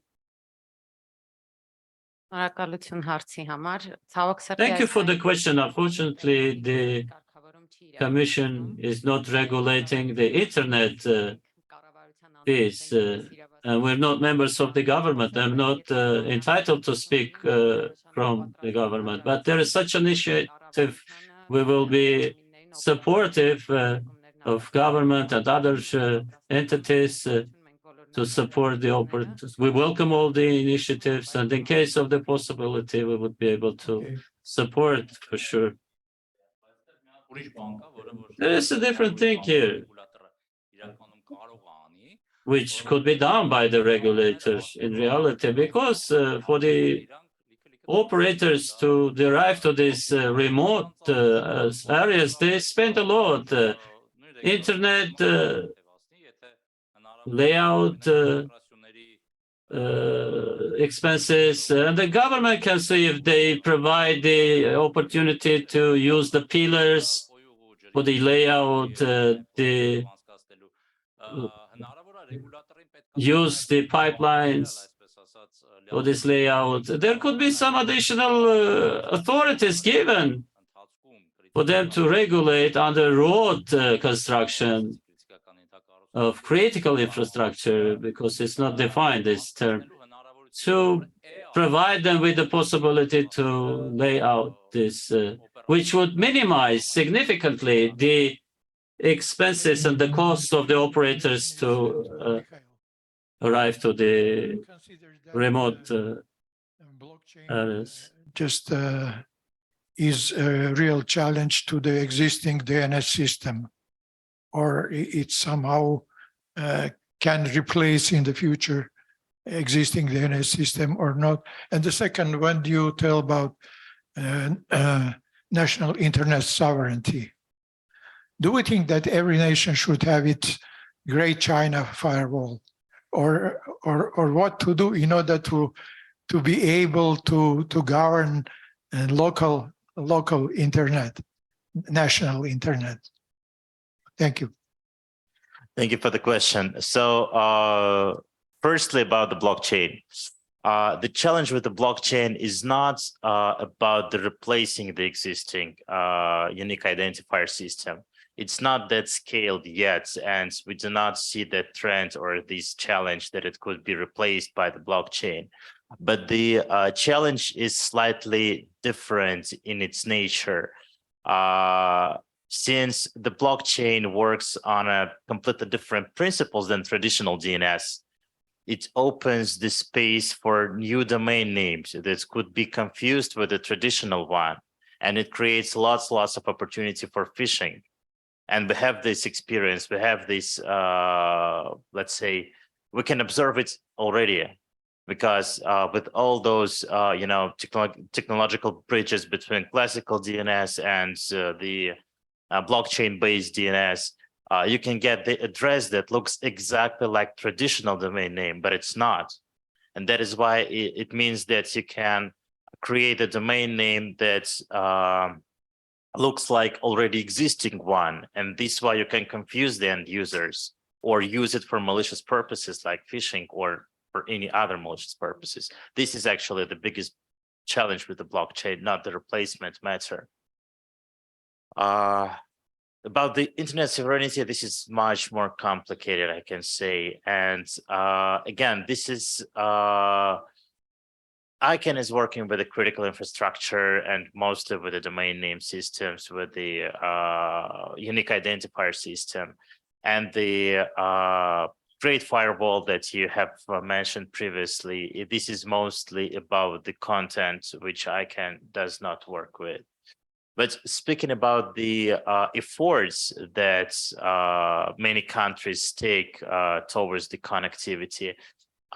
Speaker 8: Thank you for the question. Unfortunately, the Commission is not regulating the internet fees. And we're not members of the government. I'm not entitled to speak from the government. But there is such an initiative. We will be supportive of government and other entities to support the operators. We welcome all the initiatives, and in case of the possibility, we would be able to support for sure. There is a different thing here, which could be done by the regulators in reality, because for the operators to derive to these remote areas, they spend a lot. Internet layout expenses, and the government can see if they provide the opportunity to use the pillars for the layout, use the pipelines for this layout. There could be some additional authorities given for them to regulate under road construction of critical infrastructure, because it's not defined, this term, to provide them with the possibility to lay out this, which would minimize significantly the expenses and the cost of the operators to arrive to the remote areas.
Speaker 10: Just is a real challenge to the existing DNS system, or it somehow can replace in the future existing DNS system or not? And the second, when do you tell about national internet sovereignty? Do we think that every nation should have its Great China firewall, or what to do in order to be able to govern local internet, national internet? Thank you.
Speaker 6: Thank you for the question. So firstly, about the blockchain. The challenge with the blockchain is not about the replacing the existing unique identifier system. It's not that scaled yet, and we do not see that trend or this challenge that it could be replaced by the blockchain. But the challenge is slightly different in its nature. Since the blockchain works on a completely different principles than traditional DNS, it opens the space for new domain names that could be confused with the traditional one, and it creates lots of opportunity for phishing. And we have this experience, we have this, let's say, we can observe it already, because with all those, technological bridges between classical DNS and the blockchain-based DNS, you can get the address that looks exactly like traditional domain name, but it's not. And that is why it means that you can create a domain name that looks like already existing one. And this way you can confuse the end users or use it for malicious purposes like phishing or for any other malicious purposes. This is actually the biggest challenge with the blockchain, not the replacement matter. About the internet sovereignty, this is much more complicated, I can say. And again, this is, ICANN is working with the critical infrastructure and mostly with the domain name systems, with the unique identifier system. And the Great Firewall that you have mentioned previously, this is mostly about the content, which ICANN does not work with. But speaking about the efforts that many countries take towards the connectivity,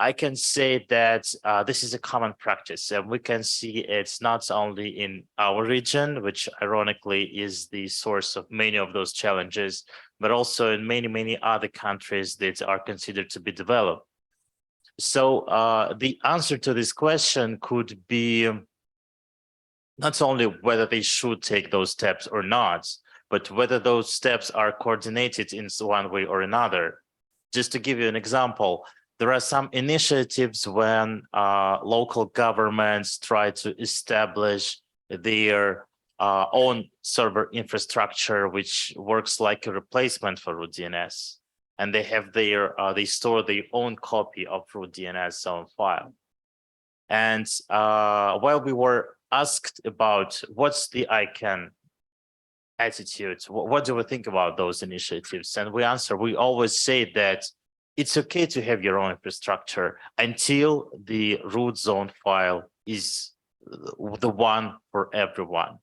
Speaker 6: I can say that this is a common practice, and we can see it's not only in our region, which ironically is the source of many of those challenges, but also in many other countries that are considered to be developed. So the answer to this question could be not only whether they should take those steps or not, but whether those steps are coordinated in one way or another. Just to give you an example, there are some initiatives when local governments try to establish their own server infrastructure, which works like a replacement for root DNS. And they have they store their own copy of root DNS on file. And while we were asked about what's the ICANN attitude, what do we think about those initiatives? And we always say that it's okay to have your own infrastructure until the root zone file is the one for everyone.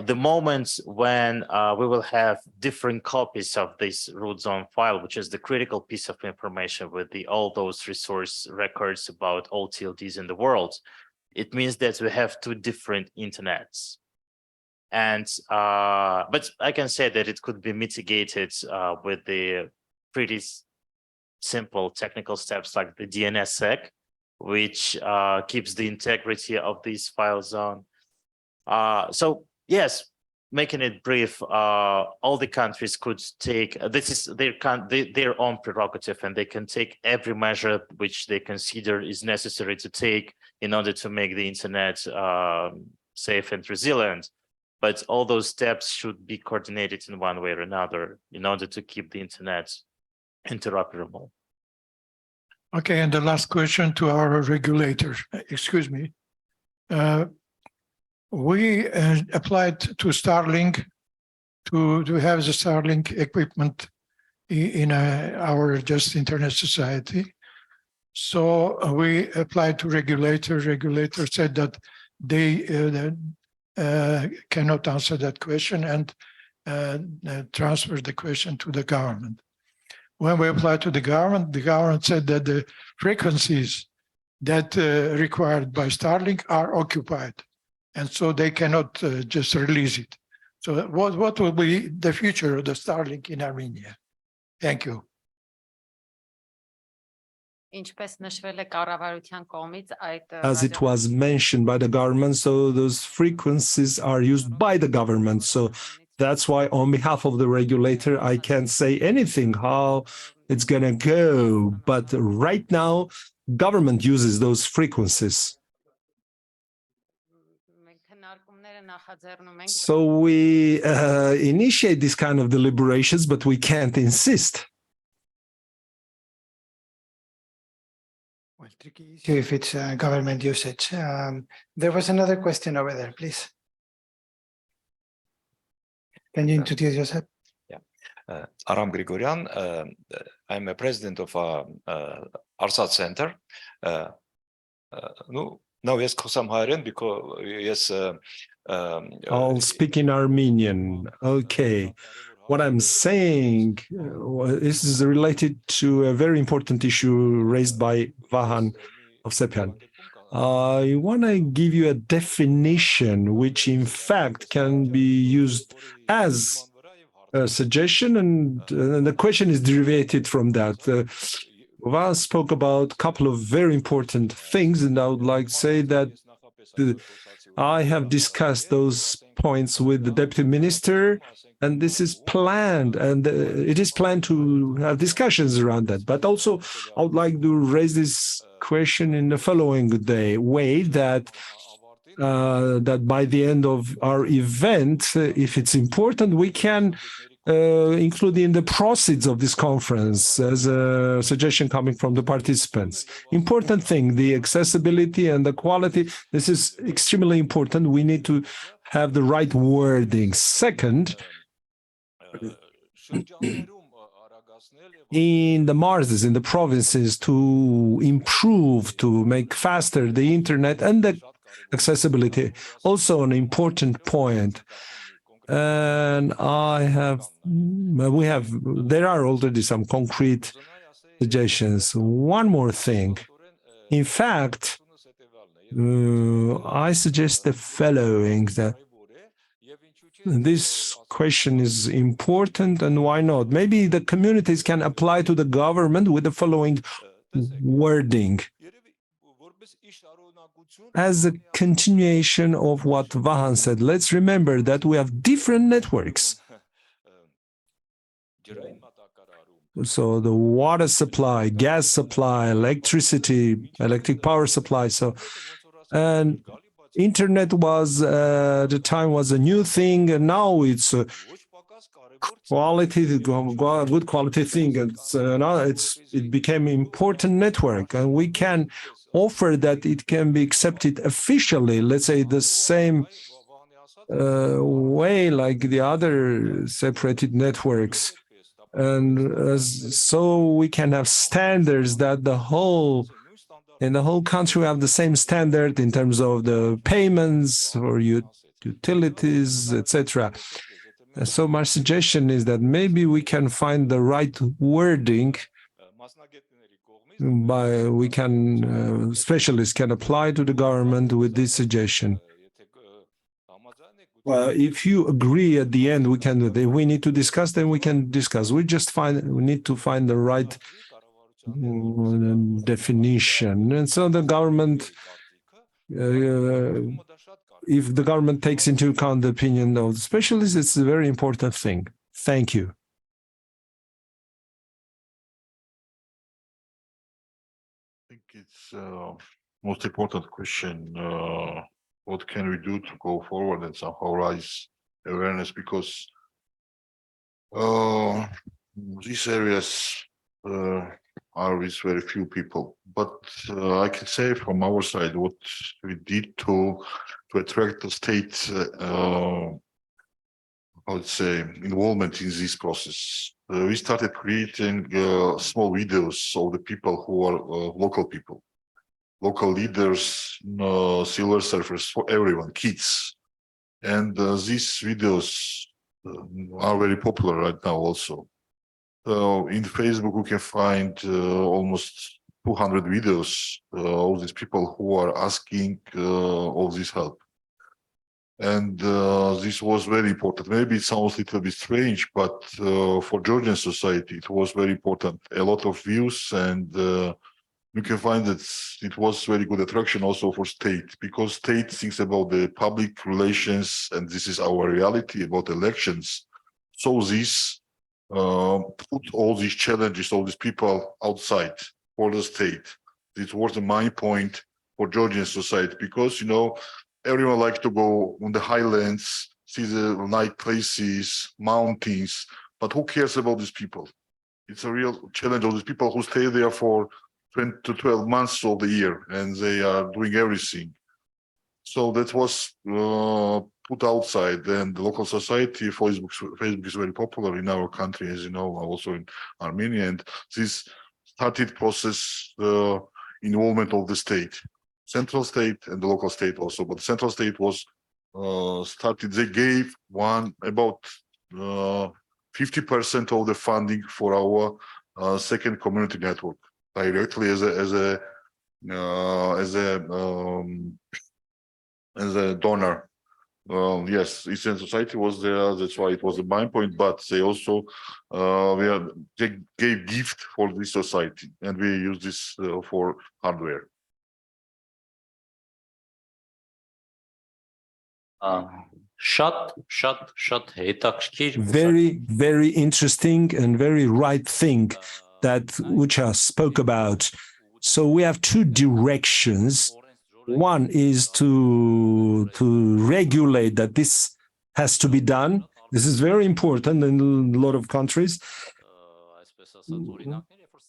Speaker 6: The moment when we will have different copies of this root zone file, which is the critical piece of information with all those resource records about all TLDs in the world, it means that we have two different internets. And but I can say that it could be mitigated with the pretty simple technical steps like the DNSSEC, which keeps the integrity of these files on. So yes, making it brief, all the countries could take, this is their own prerogative, and they can take every measure which they consider is necessary to take in order to make the internet safe and resilient. But all those steps should be coordinated in one way or another in order to keep the internet interoperable.
Speaker 10: Okay, and the last question to our regulator, excuse me. We applied to Starlink to have the Starlink equipment in our Just Internet Society. So we applied to regulator. Regulator said that they cannot answer that question and transfer the question to the government. When we applied to the government said that the frequencies that required by Starlink are occupied, and so they cannot just release it. So what will be the future of the Starlink in Armenia? Thank you.
Speaker 4: As it was mentioned by the government, so those frequencies are used by the government. So that's why on behalf of the regulator, I can't say anything how it's going to go. But right now, government uses those frequencies. So we initiate this kind of deliberations, but we can't insist.
Speaker 2: Well, tricky issue if it's government usage. There was another question over there, please. Can you introduce yourself?
Speaker 11: Yeah, Aram Grigoryan. I'm a president of Arsat Center. No, yes, Kosam because yes.
Speaker 4: I'll speak in Armenian. Okay. What I'm saying, this is related to a very important issue raised by Vahan Hovsepyan. I want to give you a definition which in fact can be used as a suggestion, and the question is derivated from that. Vahan spoke about a couple of very important things, and I would like to say that I have discussed those points with the deputy minister, and this is planned, and it is planned to have discussions around that. But also, I would like to raise this question in the following way that that by the end of our event, if it's important, we can include in the proceeds of this conference as a suggestion coming from the participants. Important thing, the accessibility and the quality, this is extremely important. We need to have the right wording. Second, in the marzes, in the provinces, to improve, to make faster the internet and the accessibility. Also an important point. And there are already some concrete suggestions. One more thing. In fact, I suggest the following, that this question is important, and why not? Maybe the communities can apply to the government with the following wording. As a continuation of what Vahan said, let's remember that we have different networks. So the water supply, gas supply, electricity, electric power supply. So, and internet was at the time was a new thing, and now it's a quality, good quality thing. Now it became an important network, and we can offer that it can be accepted officially. Let's say the same way like the other separated networks. And so we can have standards that in the whole country we have the same standard in terms of the payments or utilities, etc. So my suggestion is that maybe we can find the right wording specialists can apply to the government with this suggestion. Well, if you agree at the end, we can do it. If we need to discuss, then we can discuss. We need to find the right definition. And so the government, if the government takes into account the opinion of the specialists, it's a very important thing. Thank you.
Speaker 5: I think it's most important question. What can we do to go forward and somehow raise awareness? Because these areas are with very few people. But I can say from our side what we did to attract the state, I would say, involvement in this process. We started creating small videos of the people who are local people. Local leaders, silver surfers, for everyone, kids. And these videos are very popular right now also. In Facebook, we can find almost 200 videos of these people who are asking of this help. And this was very important. Maybe it sounds a little bit strange, but for Georgian society, it was very important. A lot of views, and you can find that it was very good attraction also for state, because state thinks about the public relations, and this is our reality about elections. So this put all these challenges, all these people outside for the state. It was the main point for Georgian society, because, you know, everyone likes to go on the highlands, see the nice places, mountains, but who cares about these people? It's a real challenge of these people who stay there for 10 to 12 months of the year, and they are doing everything. So that was put outside, and the local society, Facebook is very popular in our country, as you know, also in Armenia, and this started process involvement of the state, central state and the local state also. But the central state was started, they gave about 50% of the funding for our second community network directly as a donor. Yes, Eastern Society was there. That's why it was the main point. But they also they gave gift for this society, and we use this for hardware.
Speaker 4: Very, very interesting and very right thing that Ucha spoke about. So we have two directions. One is to regulate that this has to be done. This is very important in a lot of countries.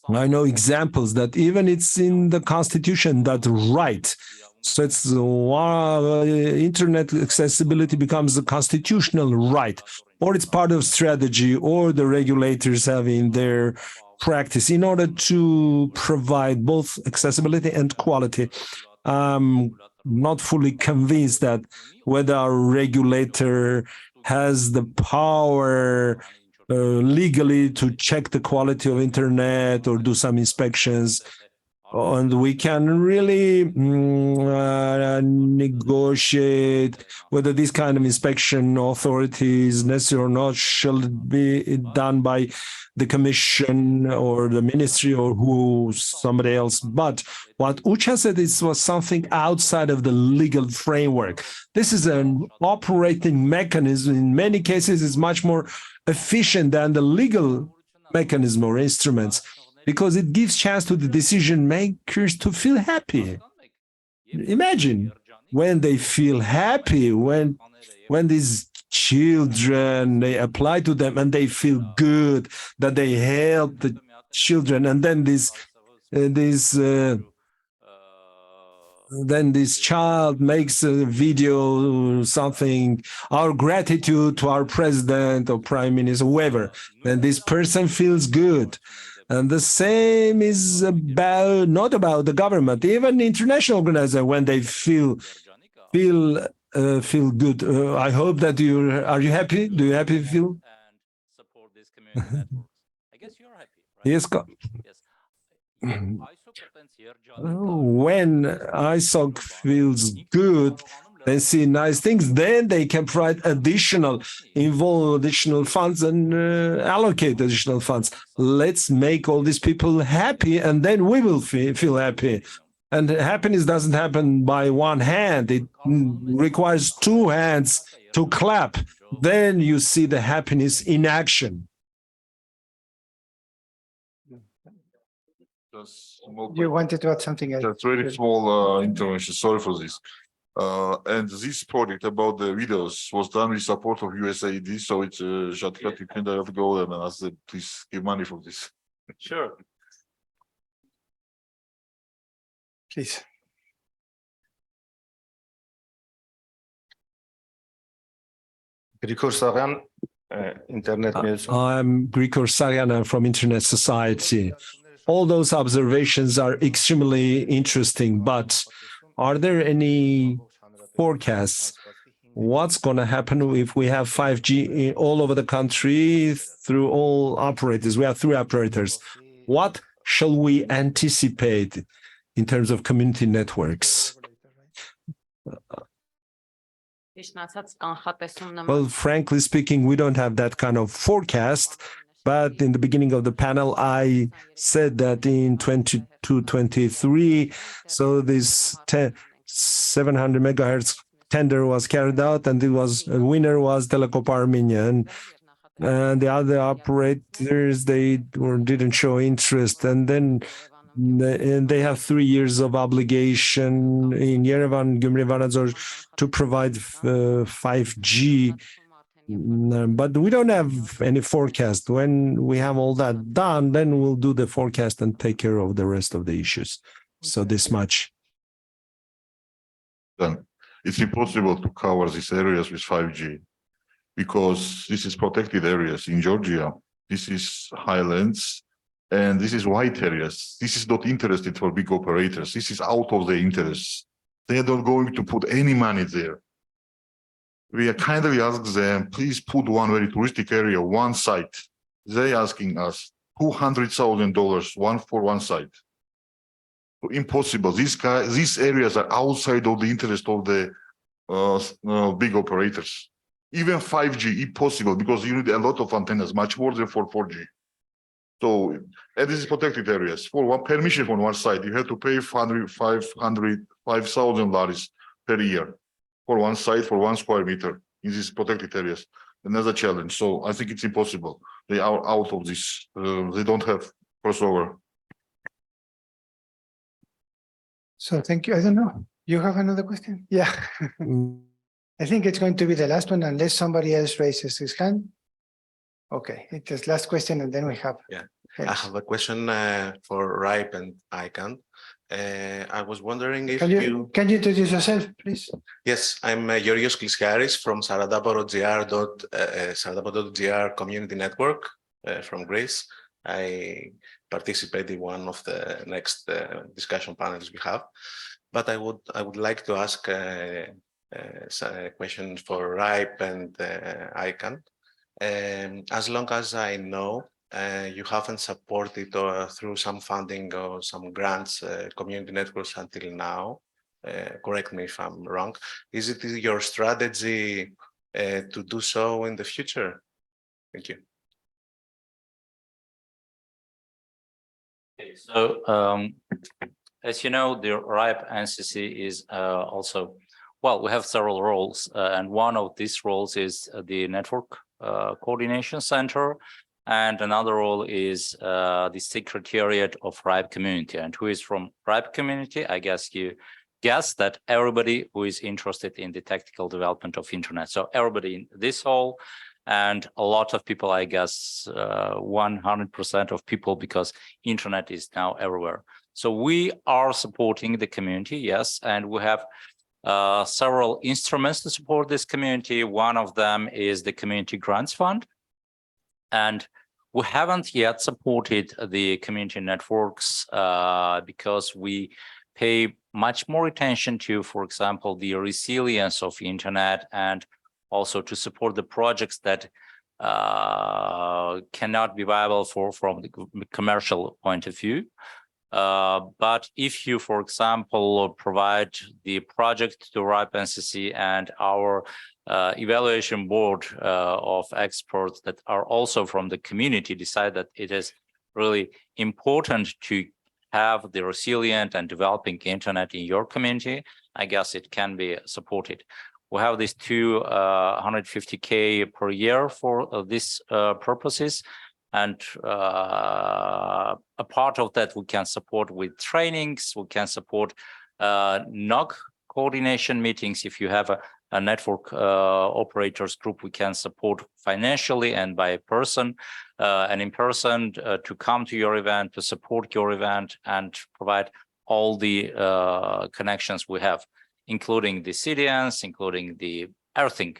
Speaker 4: I know examples that even it's in the constitution that right. So it's internet accessibility becomes a constitutional right, or it's part of strategy, or the regulators have in their practice in order to provide both accessibility and quality. I'm not fully convinced that whether our regulator has the power legally to check the quality of internet or do some inspections. And we can really negotiate whether this kind of inspection authority is necessary or not. Shall it be done by the commission or the ministry or somebody else? But what Ucha said, this was something outside of the legal framework. This is an operating mechanism. In many cases, it's much more efficient than the legal mechanism or instruments, because it gives chance to the decision makers to feel happy. Imagine when they feel happy, when these children, they apply to them and they feel good that they help the children, and then then this child makes a video, something, our gratitude to our president or prime minister, whoever, then this person feels good. And the same is not about the government, even international organizations, when they feel good. I hope that are you happy? Do you happy feel? Yes. When ISOC feels good, they see nice things, then they can provide involve additional funds and allocate additional funds. Let's make all these people happy, and then we will feel happy. And happiness doesn't happen by one hand. It requires two hands to clap. Then you see the happiness in action.
Speaker 2: You wanted to add something else?
Speaker 5: Just very small intervention. Sorry for this. And this project about the videos was done with support of USAID. So it's Jatkat, you can have to go there and ask them, please give money for this.
Speaker 6: Sure.
Speaker 2: Please.
Speaker 12: Grigor Saryan, Internet News.
Speaker 4: I'm Grigor Saryan from Internet Society. All those observations are extremely interesting, but are there any forecasts? What's going to happen if we have 5G all over the country through all operators? We have 3 operators. What shall we anticipate in terms of community networks? Well, frankly speaking, we don't have that kind of forecast. But in the beginning of the panel, I said that in 22-23, so this 700 megahertz tender was carried out, and the winner was Telecom Armenia. And the other operators, they didn't show interest. And then they have 3 years of obligation in Yerevan, Gümrük Varazor to provide 5G. But we don't have any forecast. When we have all that done, then we'll do the forecast and take care of the rest of the issues. So this much.
Speaker 5: Then it's impossible to cover these areas with 5G because this is protected areas in Georgia. This is highlands and this is white areas. This is not interested for big operators. This is out of their interest. They are not going to put any money there. We are kindly ask them, please put one very touristic area, one site. They asking us $200,000 for one site. Impossible. These areas are outside of the interest of the big operators. Even 5G, impossible, because you need a lot of antennas, much more than for 4G. So, and this is protected areas. For one permission from one site, you have to pay $5,000 per year. For one site, for 1 square meter in these protected areas. Another challenge. So I think it's impossible. They are out of this. They don't have crossover.
Speaker 2: So thank you. I don't know. You have another question? Yeah. I think it's going to be the last one unless somebody else raises his hand. Okay, it's the last question and then we have.
Speaker 12: Yeah, I have a question for RIPE and ICANN. I was wondering if
Speaker 2: can you introduce yourself, please?
Speaker 12: Yes, I'm Georgios Klischaris from Saradapo.gr community network from Greece. I participate in one of the next discussion panels we have, but I would like to ask a question for RIPE and ICANN. As long as I know, you haven't supported through some funding or some grants, community networks until now. Correct me if I'm wrong. Is it your strategy to do so in the future? Thank you.
Speaker 7: Okay, so as you know, the RIPE NCC is also, well, we have several roles, and one of these roles is the Network Coordination Center, and another role is the Secretariat of RIPE Community. And who is from RIPE Community? I guess you guess that everybody who is interested in the technical development of internet. So everybody in this hall, and a lot of people, I guess 100% of people, because internet is now everywhere. So we are supporting the community, yes, and we have several instruments to support this community. One of them is the Community Grants Fund. And we haven't yet supported the community networks because we pay much more attention to, for example, the resilience of internet, and also to support the projects that cannot be viable from the commercial point of view. But if you, for example, provide the project to RIPE NCC and our evaluation board of experts that are also from the community decide that it is really important to have the resilient and developing internet in your community, I guess it can be supported. We have these 250K per year for these purposes. And a part of that we can support with trainings, we can support NOC coordination meetings. If you have a network operators group, we can support financially and by person and in person to come to your event, to support your event and provide all the connections we have, including the CDNs, including the everything.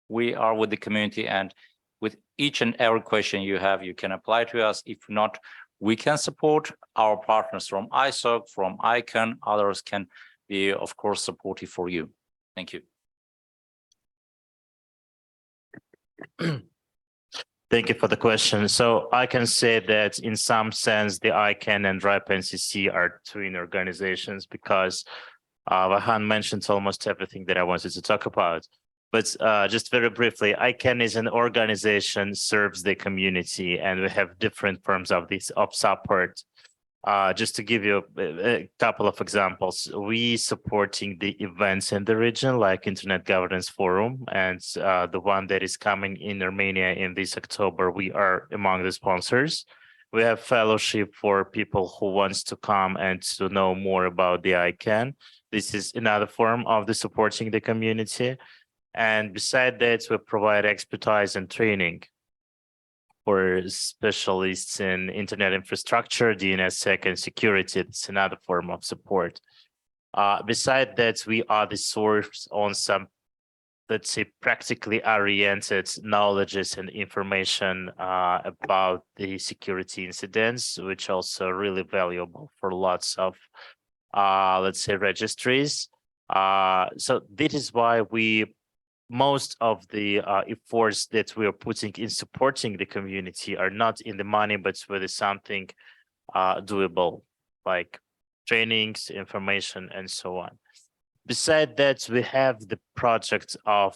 Speaker 7: We are with the community, and with each and every question you have, you can apply to us. If not, we can support our partners from ISOC, from ICANN. Others can be, of course, supportive for you. Thank you.
Speaker 6: Thank you for the question. So I can say that in some sense, the ICANN and RIPE NCC are twin organizations, because Vahan mentioned almost everything that I wanted to talk about. But just very briefly, ICANN is an organization, serves the community, and we have different forms of support. Just to give you a couple of examples, we supporting the events in the region, like Internet Governance Forum, and the one that is coming in Armenia in this October, we are among the sponsors. We have fellowship for people who wants to come and to know more about the ICANN. This is another form of the supporting the community. And beside that, we provide expertise and training for specialists in internet infrastructure, DNSSEC, and security. It's another form of support. Beside that, we are the source on some, let's say, practically oriented knowledges and information about the security incidents, which also really valuable for lots of, let's say, registries. So this is why most of the efforts that we are putting in supporting the community are not in the money, but with something doable, like trainings, information, and so on. Besides that, we have the project of,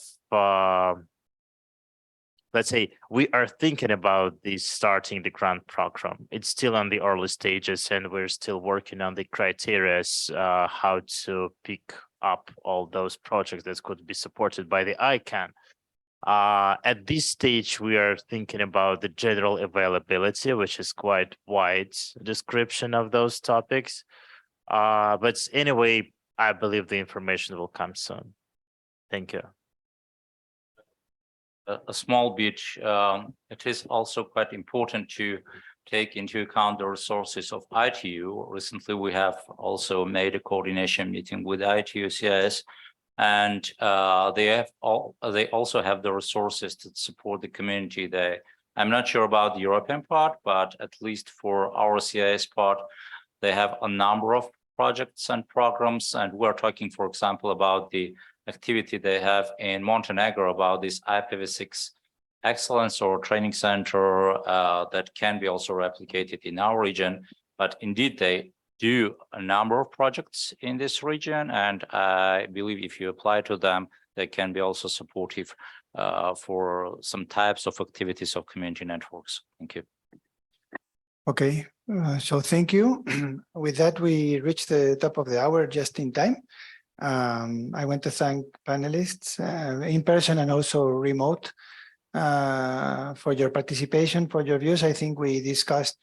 Speaker 6: let's say, we are thinking about starting the grant program. It's still on the early stages, and we're still working on the criteria, how to pick up all those projects that could be supported by the ICANN. At this stage, we are thinking about the general availability, which is quite wide description of those topics. But anyway, I believe the information will come soon. Thank you.
Speaker 7: A small bit, it is also quite important to take into account the resources of ITU. Recently, we have also made a coordination meeting with ITU CIS, and they also have the resources to support the community. I'm not sure about the European part, but at least for our CIS part, they have a number of projects and programs, and we're talking, for example, about the activity they have in Montenegro about this IPv6 excellence or training center that can be also replicated in our region. But indeed, they do a number of projects in this region, and I believe if you apply to them, they can be also supportive for some types of activities of community networks. Thank you.
Speaker 2: Okay, so thank you. With that, we reached the top of the hour just in time. I want to thank panelists in person and also remote for your participation, for your views. I think we discussed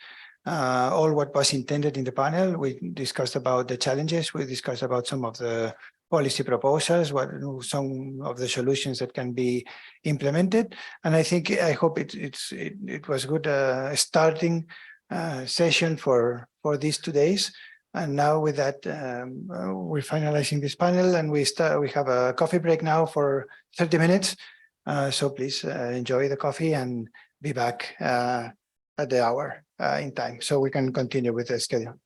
Speaker 2: all what was intended in the panel. We discussed about the challenges. We discussed about some of the policy proposals, some of the solutions that can be implemented. And I hope it was good starting session for these 2 days. And now with that, we're finalizing this panel, and we have a coffee break now for 30 minutes. So please enjoy the coffee and be back at the hour in time so we can continue with the schedule.